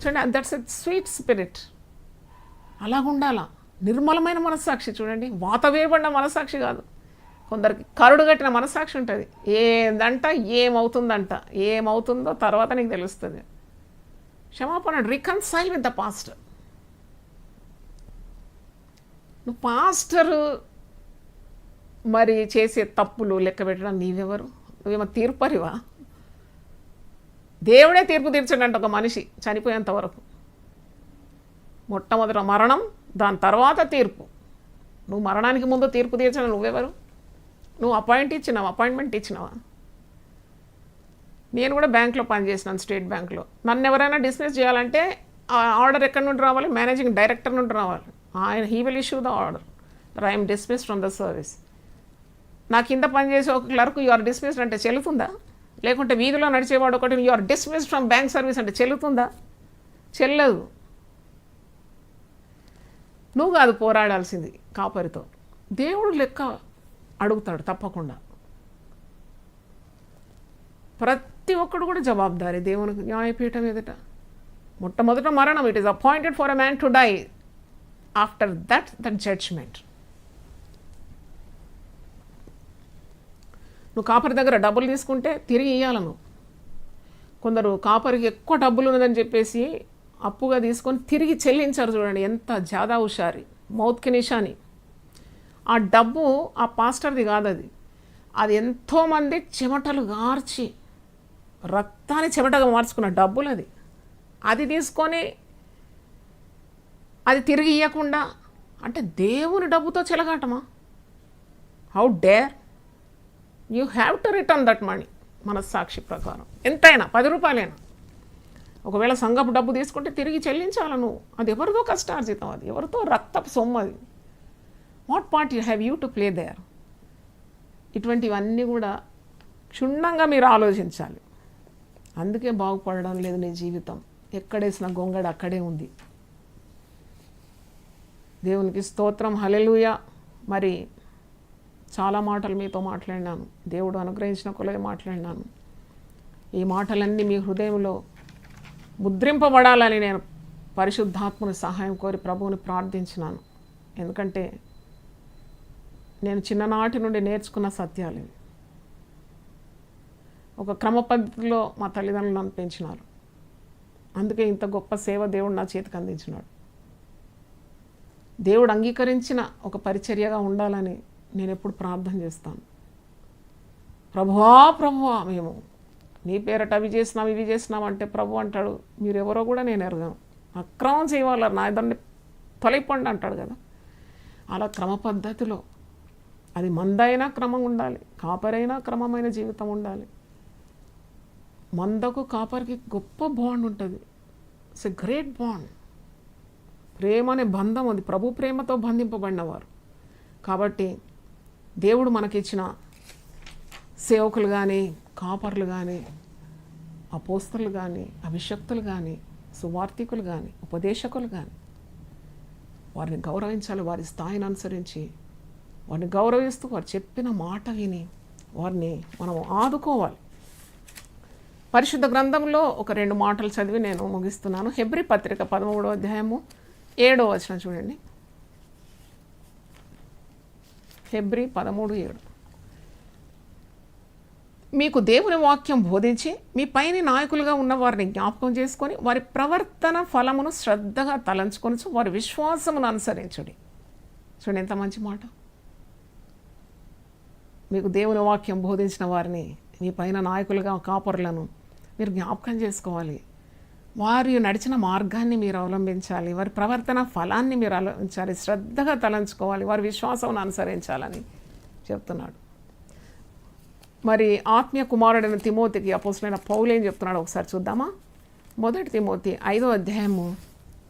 చూడండి, దట్స్ ఎ స్వీట్ స్పిరిట్. అలాగుండాలా, నిర్మలమైన మనస్సాక్షి. చూడండి, వాత వేయబడిన మనస్సాక్షి కాదు. కొందరికి కరుడు కట్టిన మనస్సాక్షి ఉంటుంది. ఏదంట ఏమవుతుందంట, ఏమవుతుందో తర్వాత నీకు తెలుస్తుంది. క్షమాపణ, రికన్సైల్ విత్ ద పాస్టర్. నువ్వు పాస్టరు మరి చేసే తప్పులు లెక్క పెట్టడం నీవెవరు? నువ్వేమో తీర్పరివా? దేవుడే తీర్పు తీర్చడంట ఒక మనిషి చనిపోయేంత వరకు. మొట్టమొదట మరణం, దాని తర్వాత తీర్పు. నువ్వు మరణానికి ముందు తీర్పు తీర్చడం నువ్వెవరు? నువ్వు అపాయింట్మెంట్ ఇచ్చినావా? నేను కూడా బ్యాంక్లో పనిచేసినాను, స్టేట్ బ్యాంక్లో. నన్ను ఎవరైనా డిస్మిస్ చేయాలంటే ఆ ఆర్డర్ ఎక్కడి నుండి రావాలి? మేనేజింగ్ డైరెక్టర్ నుండి రావాలి. ఆయన he will issue the order, I M dismiss from the service. నా కింద పనిచేసే ఒక క్లర్క్ యు ఆర్ డిస్మిస్డ్ అంటే చెల్లుతుందా? లేకుంటే వీధిలో నడిచేవాడు ఒకటి you are dismissed from bank service అంటే చెల్లుతుందా? చెల్లదు. నువ్వు కాదు పోరాడాల్సింది కాపరితో, దేవుడు లెక్క అడుగుతాడు తప్పకుండా. ప్రతి ఒక్కడు కూడా జవాబుదారి దేవునికి న్యాయపీఠం ఎదుట. మొట్టమొదట మరణం, it is appointed for a man to die, after that judgement. నువ్వు కాపరి దగ్గర డబ్బులు తీసుకుంటే తిరిగి ఇవ్వాలి నువ్వు. కొందరు కాపరికి ఎక్కువ డబ్బులు ఉన్నదని చెప్పేసి అప్పుగా తీసుకొని తిరిగి చెల్లించారు. చూడండి ఎంత జాదా హుషారి, మౌత్కి నిషాని. ఆ డబ్బు ఆ పాస్టర్ది కాదు, అది ఎంతోమంది చెమటలు గార్చి రక్తాన్ని చెమటగా మార్చుకున్న డబ్బులు. అది తీసుకొని అది తిరిగి ఇవ్వకుండా అంటే దేవుని డబ్బుతో చెలగాటమా? How dare! You have to return that money. మనస్సాక్షి ప్రకారం ఎంతైనా 10 రూపాయలైనా. ఒకవేళ సంఘపు డబ్బు తీసుకుంటే తిరిగి చెల్లించాల నువ్వు. అది ఎవరితో కష్టార్జితం, అది ఎవరితో రక్తపు సొమ్ము. అది what part you have you to play there? ఇటువంటివన్నీ కూడా క్షుణ్ణంగా మీరు ఆలోచించాలి. అందుకే బాగుపడడం లేదు నీ జీవితం. ఎక్కడేసిన గొంగడ అక్కడే ఉంది. దేవునికి స్తోత్రం, హల్లెలూయా. మరి చాలా మాటలు మీతో మాట్లాడినాను, దేవుడు అనుగ్రహించిన కొలది మాట్లాడినాను. ఈ మాటలన్నీ మీ హృదయంలో ముద్రింపబడాలని నేను పరిశుద్ధాత్మని సహాయం కోరి ప్రభువుని ప్రార్థించినాను. ఎందుకంటే నేను చిన్ననాటి నుండి నేర్చుకున్న సత్యాలు ఇవి. ఒక క్రమ పద్ధతిలో మా తల్లిదండ్రులు నన్ను పెంచినారు. అందుకే ఇంత గొప్ప సేవ దేవుడు నా చేతికి అందించినాడు. దేవుడు అంగీకరించిన ఒక పరిచర్యగా ఉండాలని నేను ఎప్పుడు ప్రార్థన చేస్తాను. ప్రభువా మేము నీ పేరట అవి చేసినాం ఇవి చేసినాం అంటే ప్రభు అంటాడు, మీరెవరో కూడా నేను ఎరగను, అక్రమం చేయవాలరు నా దాన్ని తొలగిపోండి అంటాడు కదా. అలా క్రమ పద్ధతిలో, అది మందైనా క్రమం ఉండాలి, కాపరైనా క్రమమైన జీవితం ఉండాలి. మందకు కాపరికి గొప్ప బాండ్ ఉంటుంది. It's a great bond. ప్రేమ అనే బంధం ఉంది, ప్రభు ప్రేమతో బంధింపబడినవారు. కాబట్టి దేవుడు మనకిచ్చిన సేవకులు కానీ, కాపర్లు కానీ, అపోస్తలు కానీ, అభిషక్తులు కానీ, సువార్థికులు కానీ, ఉపదేశకులు కానీ, వారిని గౌరవించాలి. వారి స్థాయిని అనుసరించి వారిని గౌరవిస్తూ వారు చెప్పిన మాట విని వారిని మనం ఆదుకోవాలి. పరిశుద్ధ గ్రంథంలో ఒక 2 మాటలు చదివి నేను ముగిస్తున్నాను. హెబ్రీ పత్రిక 13వ అధ్యాయము 7వ వచనం చూడండి. హెబ్రీ 13:7. మీకు దేవుని వాక్యం బోధించి మీ పైన నాయకులుగా ఉన్న వారిని జ్ఞాపకం చేసుకొని వారి ప్రవర్తన ఫలమును శ్రద్ధగా తలంచుకొని వారి విశ్వాసమును అనుసరించుడి. చూడండి ఎంత మంచి మాట. మీకు దేవుని వాక్యం బోధించిన వారిని, మీ పైన నాయకులుగా కాపరులను మీరు జ్ఞాపకం చేసుకోవాలి. వారు నడిచిన మార్గాన్ని మీరు అవలంబించాలి, వారి ప్రవర్తన ఫలాన్ని మీరు అవలంబించాలి, శ్రద్ధగా తలంచుకోవాలి, వారి విశ్వాసమును అనుసరించాలని చెప్తున్నాడు. మరి ఆత్మీయ కుమారుడైన తిమోతికి అపోస్తలుడైన పౌలు ఏం చెప్తున్నాడు ఒకసారి చూద్దామా. 1 తిమోతి 5వ అధ్యాయము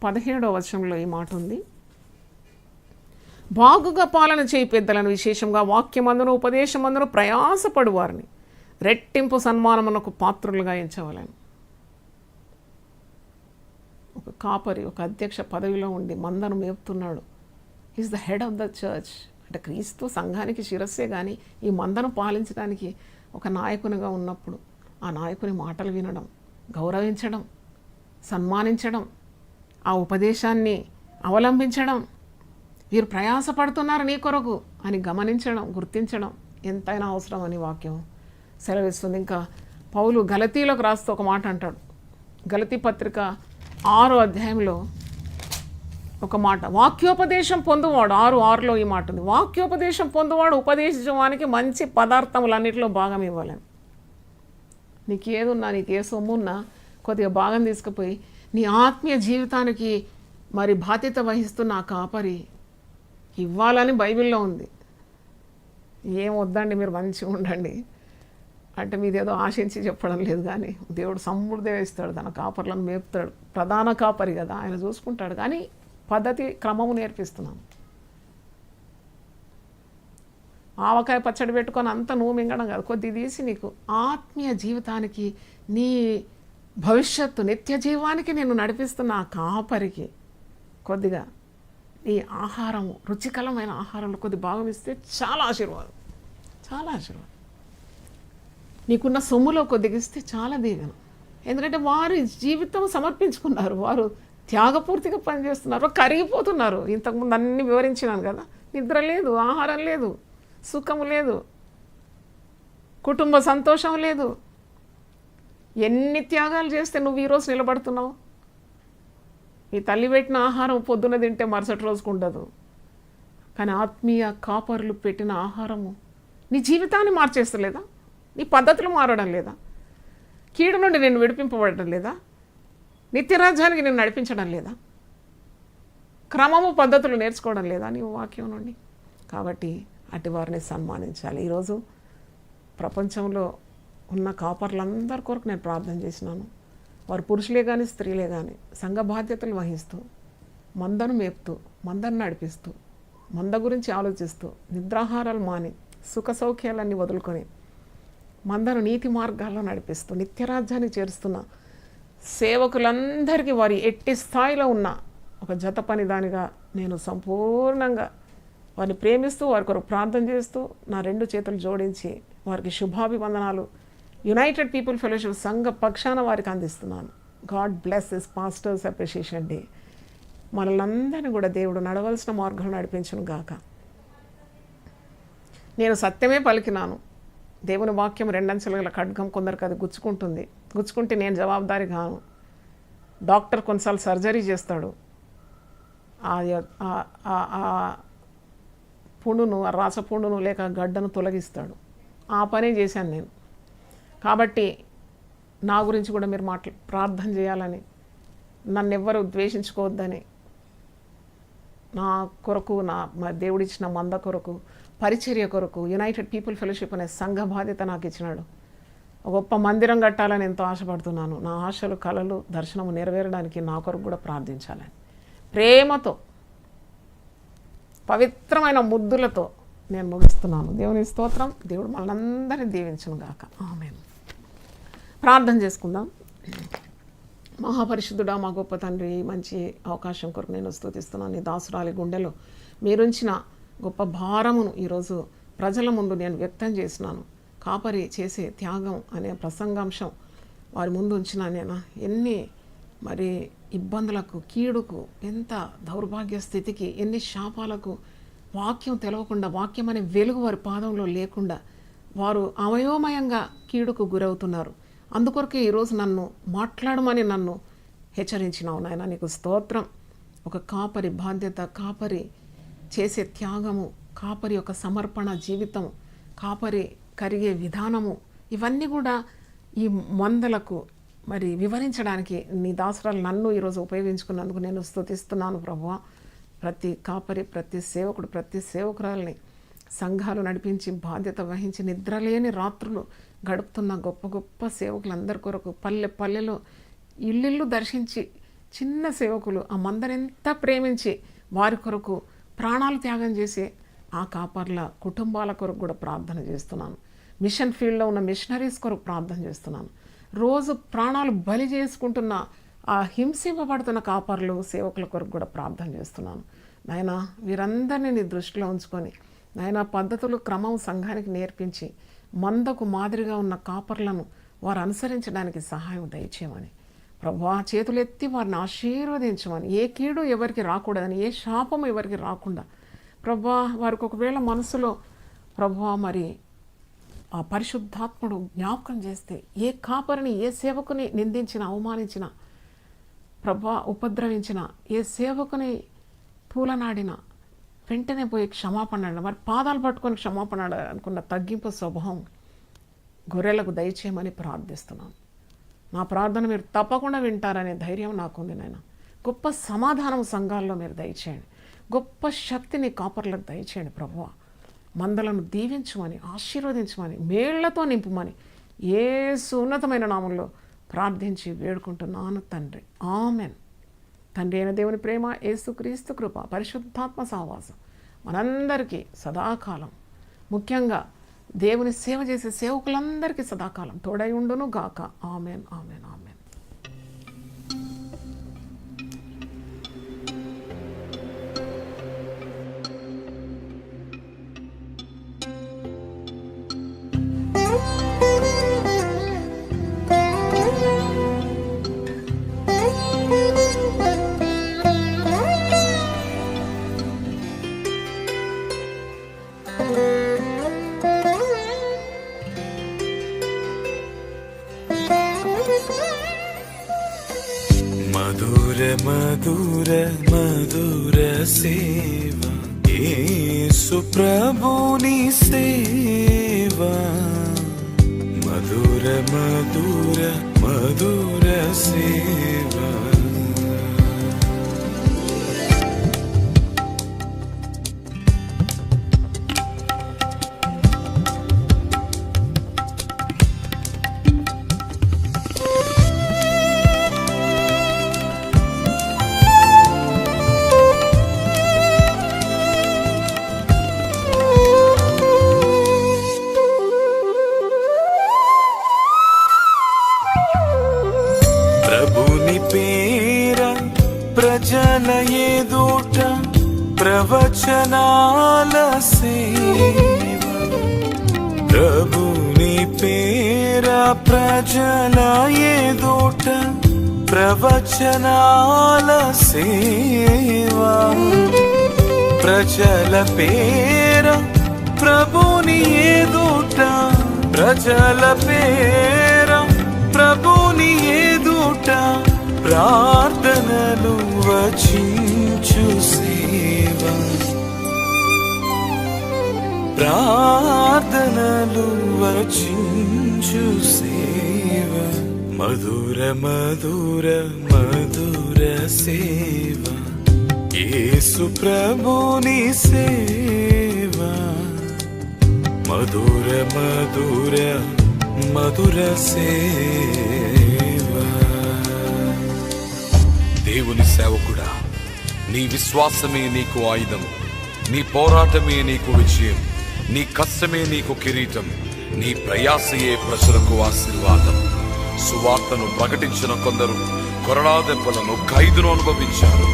17వ వచనంలో ఈ మాట ఉంది. బాగుగా పాలన చేయి పెద్దలను, విశేషంగా వాక్యమందును ఉపదేశమందును ప్రయాసపడు వారిని రెట్టింపు సన్మానమునకు పాత్రులుగా ఎంచవలను. ఒక కాపరి ఒక అధ్యక్ష పదవిలో ఉండి మందను మేపుతున్నాడు. Is the head of the church. అంటే క్రీస్తు సంఘానికి శిరస్సే, కానీ ఈ మందను పాలించడానికి ఒక నాయకునిగా ఉన్నప్పుడు ఆ నాయకుని మాటలు వినడం, గౌరవించడం, సన్మానించడం, ఆ ఉపదేశాన్ని అవలంబించడం, వీరు ప్రయాసపడుతున్నారు నీ కొరకు అని గమనించడం, గుర్తించడం ఎంతైనా అవసరం అని వాక్యం సెలవిస్తుంది. ఇంకా పౌలు గలతీలోకి రాస్తూ ఒక మాట అంటాడు. గలతీ పత్రిక 6వ అధ్యాయంలో ఒక మాట, వాక్యోపదేశం పొందువాడు 6:6లో ఈ మాట ఉంది. వాక్యోపదేశం పొందువాడు ఉపదేశించడానికి మంచి పదార్థములన్నింటిలో భాగం ఇవ్వాలని. నీకు ఏదున్నా, నీకు ఏ సొమ్మున్నా కొద్దిగా భాగం తీసుకుపోయి నీ ఆత్మీయ జీవితానికి మరి బాధ్యత వహిస్తున్న ఆ కాపరి ఇవ్వాలని బైబిల్లో ఉంది. ఏం వద్దండి మీరు మంచిగా ఉండండి అంటే మీదేదో ఆశించి చెప్పడం లేదు, కానీ దేవుడు సమృద్ధి ఇస్తాడు, తన కాపర్లను మేపుతాడు. ప్రధాన కాపరి కదా, ఆయన చూసుకుంటాడు. కానీ పద్ధతి క్రమము నేర్పిస్తున్నాం. ఆవకాయ పచ్చడి పెట్టుకొని అంతా నువ్వు మింగడం కాదు, కొద్ది తీసి నీకు ఆత్మీయ జీవితానికి, నీ భవిష్యత్తు నిత్య జీవానికి నేను నడిపిస్తున్న ఆ కాపరికి కొద్దిగా ఈ ఆహారము, రుచికరమైన ఆహారంలో కొద్ది భాగం ఇస్తే చాలా ఆశీర్వాదం, చాలా ఆశీర్వాదం. నీకున్న సొమ్ములో కొద్దిగా ఇస్తే చాలా దీవెన. ఎందుకంటే వారి జీవితం సమర్పించుకున్నారు, వారు త్యాగపూర్తిగా పనిచేస్తున్నారు, కరిగిపోతున్నారు. ఇంతకుముందు అన్నీ వివరించినాను కదా. నిద్ర లేదు, ఆహారం లేదు, సుఖము లేదు, కుటుంబ సంతోషం లేదు. ఎన్ని త్యాగాలు చేస్తే నువ్వు ఈరోజు నిలబడుతున్నావు? నీ తల్లి పెట్టిన ఆహారం పొద్దున తింటే మరుసటి రోజుకు ఉండదు, కానీ ఆత్మీయ కాపర్లు పెట్టిన ఆహారము నీ జీవితాన్ని మార్చేస్తలేదా? నీ పద్ధతులు మారడం లేదా? కీడు నుండి నేను విడిపింపబడడం లేదా? నిత్యరాజ్యానికి నేను నడిపించడం లేదా? క్రమము పద్ధతులు నేర్చుకోవడం లేదా నీవు వాక్యం నుండి? కాబట్టి అటు వారిని సన్మానించాలి. ఈరోజు ప్రపంచంలో ఉన్న కాపర్లందరి కొరకు నేను ప్రార్థన చేసినాను. వారు పురుషులే కానీ స్త్రీలే కానీ సంఘ బాధ్యతలు వహిస్తూ, మందను మేపుతూ, మందను నడిపిస్తూ, మంద గురించి ఆలోచిస్తూ, నిద్రాహారాలు మాని, సుఖ సౌఖ్యాలన్నీ వదులుకొని మందను నీతి మార్గాల్లో నడిపిస్తూ నిత్యరాజ్యానికి చేరుస్తున్న సేవకులందరికీ వారి ఎట్టి స్థాయిలో ఉన్న ఒక జత పనిదానిగా నేను సంపూర్ణంగా వారిని ప్రేమిస్తూ, వారి కొరకు ప్రార్థన చేస్తూ, నా 2 చేతులు జోడించి వారికి శుభాభివందనాలు యునైటెడ్ పీపుల్ ఫెలోషిప్ సంఘ పక్షాన వారికి అందిస్తున్నాను. God bless this pastors appreciation day. మనలందరినీ కూడా దేవుడు నడవలసిన మార్గంలో నడిపించును గాక. నేను సత్యమే పలికినాను. దేవుని వాక్యం 2 అంచెల ఖడ్గం, కొందరికి అది గుచ్చుకుంటుంది. గుచ్చుకుంటే నేను జవాబుదారీ కాను. డాక్టర్ కొన్నిసార్లు సర్జరీ చేస్తాడు, ఆ పుండును, ఆ రాసపుండును లేక గడ్డను తొలగిస్తాడు. ఆ పనే చేశాను నేను. కాబట్టి నా గురించి కూడా మీరు ప్రార్థన చేయాలని, నన్ను ఎవ్వరూ ద్వేషించుకోవద్దని, నా కొరకు, మా దేవుడిచ్చిన మంద కొరకు, పరిచర్య కొరకు యునైటెడ్ పీపుల్ ఫెలోషిప్ అనే సంఘ బాధ్యత నాకు ఇచ్చినాడు. ఒక గొప్ప మందిరం కట్టాలని ఎంతో ఆశపడుతున్నాను. నా ఆశలు, కలలు, దర్శనము నెరవేరడానికి నా కొరకు కూడా ప్రార్థించాలని ప్రేమతో, పవిత్రమైన ముద్దులతో నేను ముగిస్తున్నాను. దేవుని స్తోత్రం. దేవుడు మనందరినీ దీవించును గాక. ఆమేన్. ప్రార్థన చేసుకుందాం. మహాపరిశుద్ధుడా, మా గొప్ప తండ్రి, మంచి అవకాశం కొరకు నేను స్తుతిస్తున్నాను. నీ దాసురాలి గుండెలో మీరుంచిన గొప్ప భారమును ఈరోజు ప్రజల ముందు నేను వ్యక్తం చేసినాను. కాపరి చేసే త్యాగం అనే ప్రసంగాంశం వారి ముందు ఉంచిన నేను ఎన్ని మరి ఇబ్బందులకు, కీడుకు, ఎంత దౌర్భాగ్య స్థితికి, ఎన్ని శాపాలకు, వాక్యం తెలవకుండా, వాక్యం అనే వెలుగు వారి పాదంలో లేకుండా వారు అయోమయంగా కీడుకు గురవుతున్నారు. అందుకొరకే ఈరోజు నన్ను మాట్లాడమని నన్ను హెచ్చరించినావు నాయన. నీకు స్తోత్రం. ఒక కాపరి బాధ్యత, కాపరి చేసే త్యాగము, కాపరి యొక్క సమర్పణ జీవితం, కాపరి కరిగే విధానము, ఇవన్నీ కూడా ఈ మందలకు మరి వివరించడానికి నీ దాసురాలు నన్ను ఈరోజు ఉపయోగించుకున్నందుకు నేను స్తుతిస్తున్నాను ప్రభువా. ప్రతి కాపరి, ప్రతి సేవకుడు, ప్రతి సేవకురాల్ని సంఘాలు నడిపించి బాధ్యత వహించి నిద్రలేని రాత్రులు గడుపుతున్న గొప్ప గొప్ప సేవకులందరి కొరకు, పల్లె పల్లెలో ఇల్లు దర్శించి చిన్న సేవకులు ఆ మందరెంత ప్రేమించి వారి కొరకు ప్రాణాలు త్యాగం చేసి ఆ కాపర్ల కుటుంబాల కొరకు కూడా ప్రార్థన చేస్తున్నాను. మిషన్ ఫీల్డ్లో ఉన్న మిషనరీస్ కొరకు ప్రార్థన చేస్తున్నాను. రోజు ప్రాణాలు బలి చేసుకుంటున్న ఆ హింసింపబడుతున్న కాపర్లు, సేవకుల కొరకు కూడా ప్రార్థన చేస్తున్నాను. నాయన, వీరందరినీ నీ దృష్టిలో ఉంచుకొని నాయన పద్ధతులు, క్రమం సంఘానికి నేర్పించి మందకు మాదిరిగా ఉన్న కాపర్లను వారు అనుసరించడానికి సహాయం దయచేయమని ప్రభువా, చేతులెత్తి వారిని ఆశీర్వదించమని, ఏ కీడు ఎవరికి రాకూడదని, ఏ శాపం ఎవరికి రాకుండా ప్రభువా, వారికి ఒకవేళ మనసులో ప్రభువా మరి ఆ పరిశుద్ధాత్ముడు జ్ఞాపకం చేస్తే ఏ కాపరిని, ఏ సేవకుని నిందించిన, అవమానించిన ప్రభువా, ఉపద్రవించిన, ఏ సేవకుని పూలనాడిన వెంటనే పోయి క్షమాపణ, వారి పాదాలు పట్టుకొని క్షమాపణ అనుకున్న తగ్గింపు స్వభావం గొర్రెలకు దయచేయమని ప్రార్థిస్తున్నాను. నా ప్రార్థన మీరు తప్పకుండా వింటారనే ధైర్యం నాకుంది నాయన. గొప్ప సమాధానం సంఘాల్లో మీరు దయచేయండి. గొప్ప శక్తిని కాపర్లకు దయచేయండి ప్రభువా. మందలను దీవించమని, ఆశీర్వదించమని, మేళ్లతో నింపుమని యేసు ఉన్నతమైన నామంలో ప్రార్థించి వేడుకుంటున్నాను తండ్రి. ఆమెన్. తండ్రి అయిన దేవుని ప్రేమ, యేసుక్రీస్తు కృప, పరిశుద్ధాత్మ సహవాసం మనందరికీ సదాకాలం, ముఖ్యంగా దేవుని సేవ చేసే సేవకులందరికీ సదాకాలం తోడై ఉండును గాక. ఆమెన్, ఆమెన్, ఆమెన్. మధుర మధుర మధుర సేవ, యేసు ప్రభుని సేవ. మధుర మధుర మధుర సేవ. ప్రభుని పేర ప్రజల ఎదుట ప్రవచనాల సేవ. ప్రభుని పేర ప్రజల ఎదుట ప్రవచనాల సేవ. ప్రజల పేర ప్రభుని ఎదుట, ప్రజల పేర ప్రభుని ఎదుట ప్రార్థనలు వచించు సేవ, ప్రార్థనలు వచించు సేవ, మధుర మధుర మధుర సేవ, యేసు ప్రభుని సేవ, మధుర మధుర మధుర సేవ. దేవుని సేవకుడా, నీ విశ్వాసమే నీకు ఆయుధం, నీ పోరాటమే నీకు విజయం, నీ కష్టమే నీకు కిరీటం, నీ ప్రయాసయే ప్రజలకు ఆశీర్వాదం. సువార్తను ప్రకటించిన కొందరు కొరడా దెబ్బలను, ఖైదును అనుభవించారు.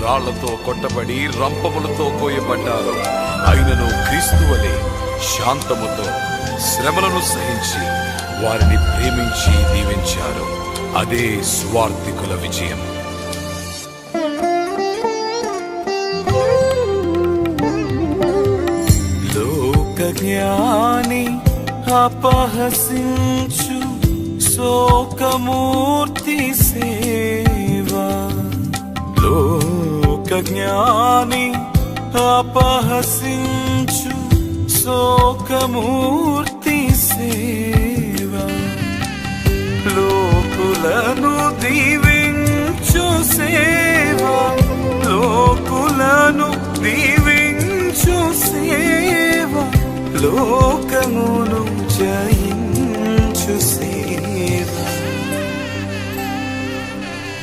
రాళ్లతో కొట్టబడి రంపములతో కోయబడ్డారు. అయినను క్రీస్తు వలె శాంతముతో శ్రమలను సహించి వారిని ప్రేమించి దీవించారు. అదే సువార్తికుల విజయం. లోక జ్ఞాని అపహసించు శోకమూర్తి సేవ, లోక జ్ఞాని అపహసించు శోకమూర్తి సేవ, లోకులను దీవించు సేవ, లోకులను దీవించు సేవ, లోకమును జయించు సేవ,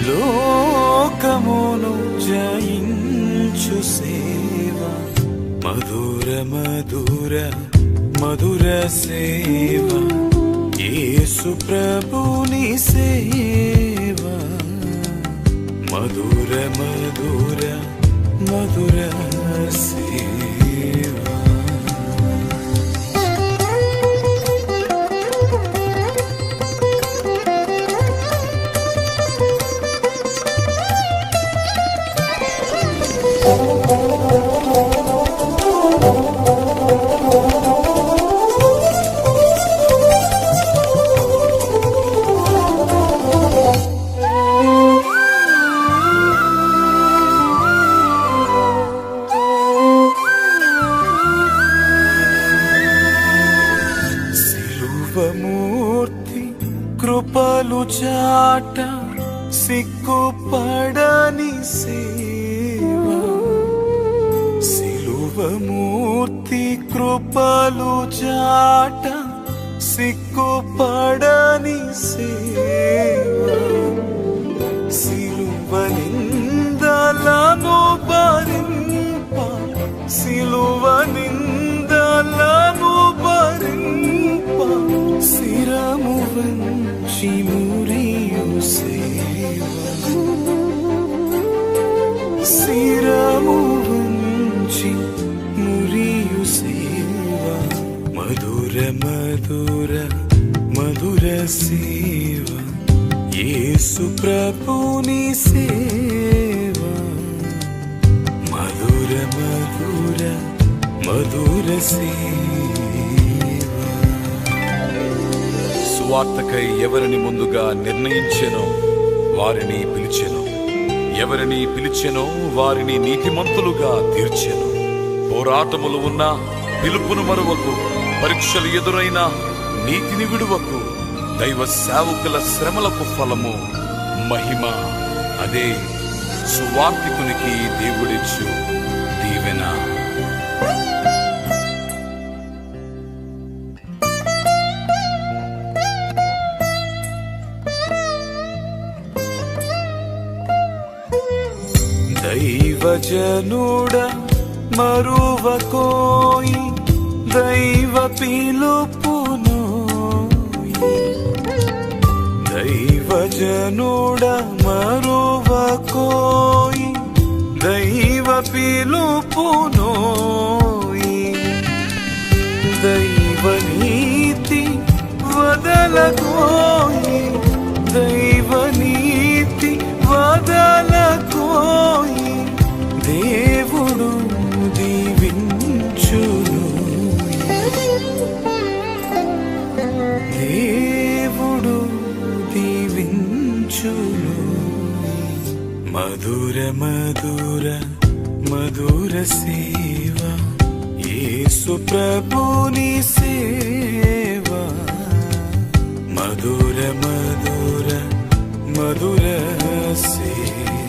లోకమును జయించు సేవ, మధుర మధుర మధుర సేవ, యేసు ప్రభుని సేవ, మధుర మధుర మధుర సేవ. శిలువమూర్తి కృపలు చాట సిగ్గుపడని సేవ, శిలువమూర్తి కృపలు చాట సిగ్గుపడని సేవ, సిలువ నిందలను భరింప, సిలువ నిందలను భరింప, శిరము వంచి మురియు సేవ, శిరము వంచి మురియు సేవ, మధుర మధుర మధుర సేవ, యేసు ప్రభుని సేవ, మధుర మధుర మధుర సేవ. సువార్తకై ఎవరిని ముందుగా నిర్ణయించెనో వారిని పిలిచెను, ఎవరిని పిలిచెనో వారిని నీతిమంతులుగా తీర్చెను. పోరాటములు ఉన్న పిలుపును మరువకు, పరీక్షలు ఎదురైన నీతిని విడువకు. దైవ సేవకుల శ్రమలకు ఫలము మహిమ, అదే సువార్తికునికి దేవుడిచ్చు దీవెన. దైవజనుడ మరువకోయి దైవ పిలుపును, దైవజనుడ మరువకోయి దైవ పిలుపును, దైవ నీతి వదలకోయి దైవ నీతి వదలకోయి దేవుడు దీవించును, దేవుడు దీవించును. మధుర మధుర మధుర సేవ యేసు ప్రభుని సేవ మధుర మధుర మధుర సేవ